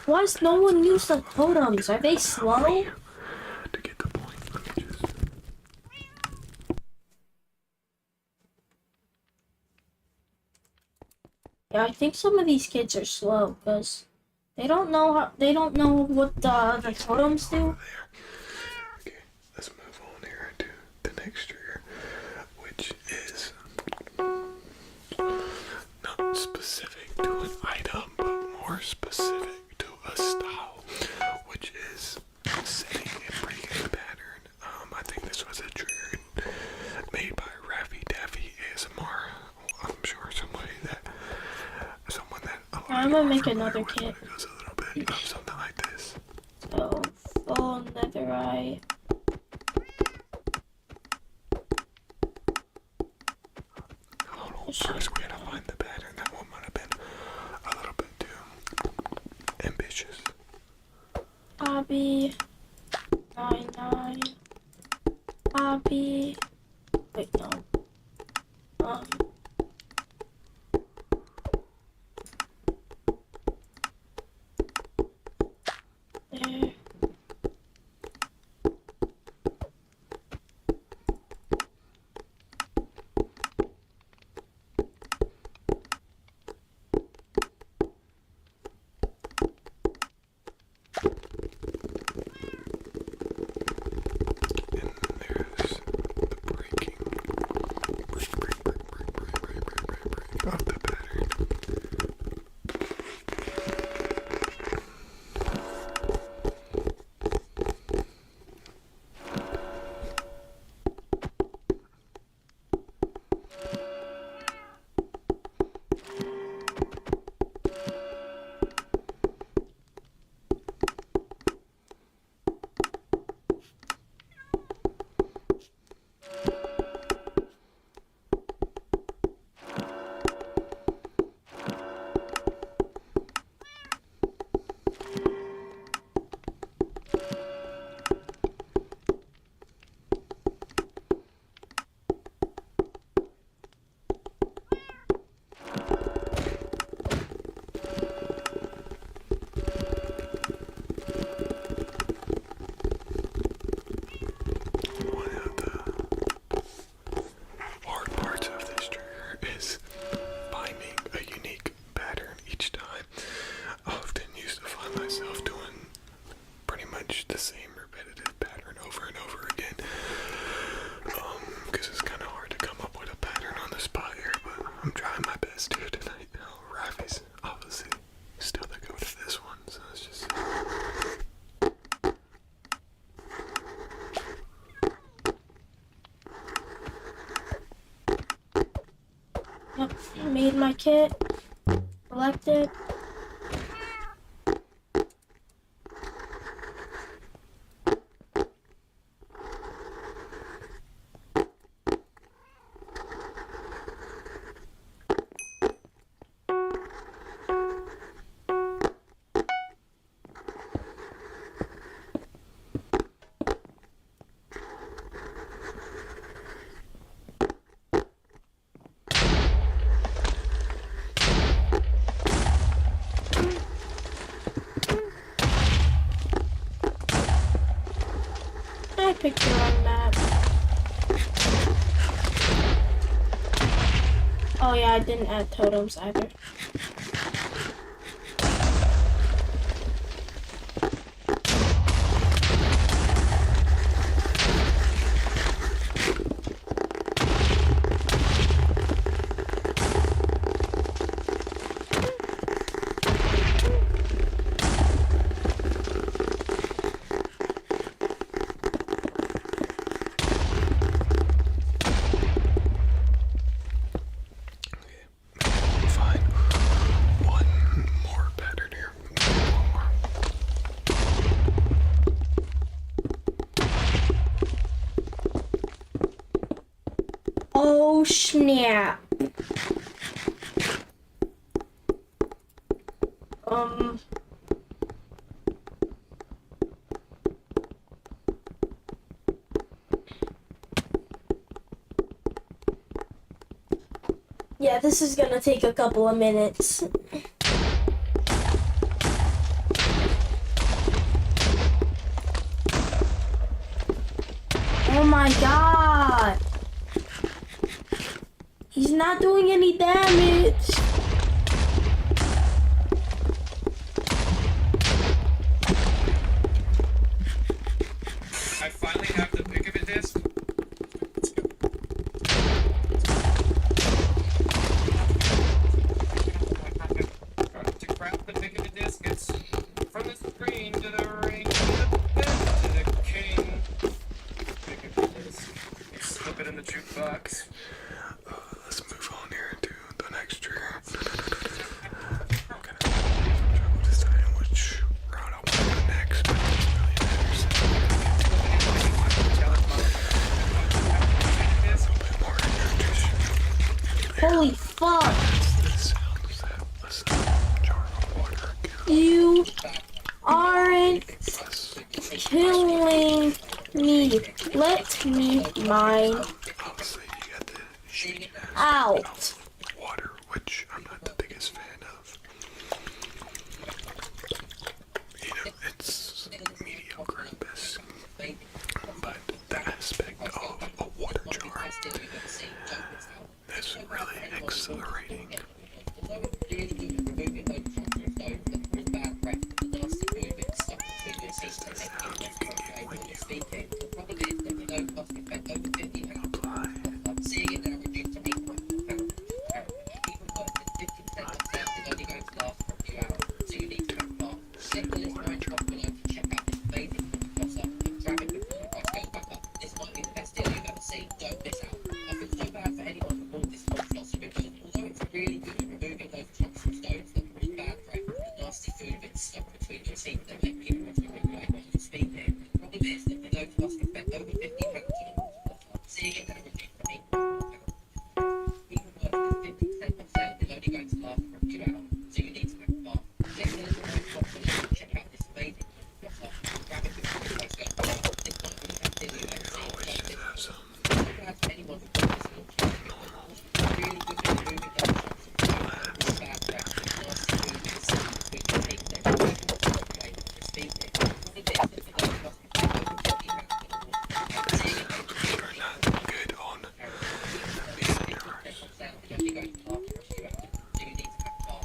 Why is no one use the totems? Are they slow? To get the point, let me just. Yeah, I think some of these kids are slow because they don't know what the totems do. Okay, let's move on here to the next trigger, which is not specific to an item, but more specific to a style, which is setting a breaking pattern. I think this was a trigger made by Raffy Daffy ASMR. I'm sure someone that I'm gonna make another kit. It goes a little bit of something like this. So, full netherite. Hold on, first we gotta find the pattern. That one might have been a little bit too ambitious. Hobby 99. Hobby. Wait, no. There. And there's the breaking of the pattern. One of the hard parts of this trigger is finding a unique pattern each time. I often used to find myself doing pretty much the same repetitive pattern over and over again. Because it's kind of hard to come up with a pattern on the spot here, but I'm trying my best here tonight. Raffy's obviously still the go to this one, so it's just. Yep, made my kit. Selected. I picked the wrong map. Oh yeah, I didn't add totems either. Fine. One more pattern here. One more. Oh snap. Yeah, this is gonna take a couple of minutes. my god! He's not doing any damage. I finally have the pick of a disc. To craft the pick of a disc, it's from the screen to the ring to the bed to the king. Pick of a disc. Slip it in the jukebox. Let's move on here to the next trigger. I'm gonna trouble deciding which route I want to go next, but it really matters. A little bit more introduction. Holy fuck! The sounds that less jar of water can You aren't less. killing me. Let me mine Obviously, you got the sheet out. water, which I'm not the biggest fan of. You know, it's mediocre at best. But the aspect of a water jar is really exhilarating. It's the sound you can get when you apply.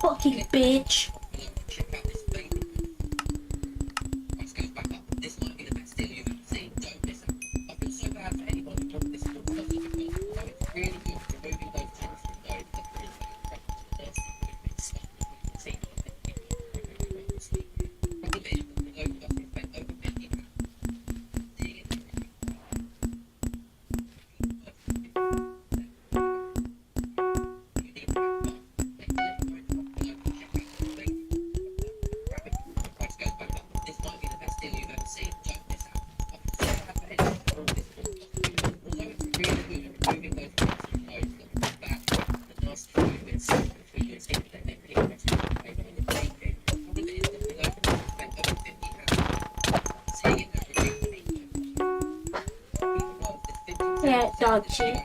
Fucking bitch. Yeah, dog shit.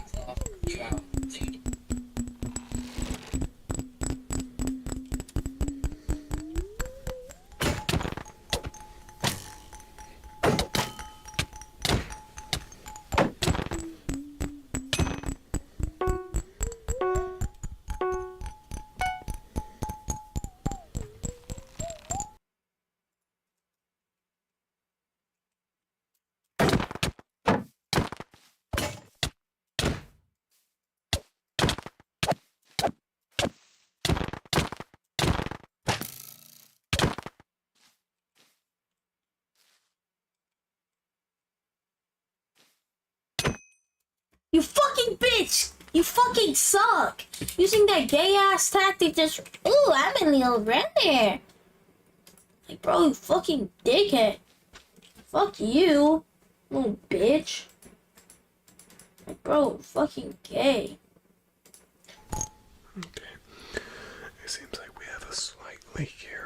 You fucking bitch! You fucking suck! Using that gay ass tactic just. Ooh, I'm a little redhead. Like, bro, you fucking dickhead. Fuck you, little bitch. Like, bro, fucking gay. Okay. It seems like we have a slight leak here.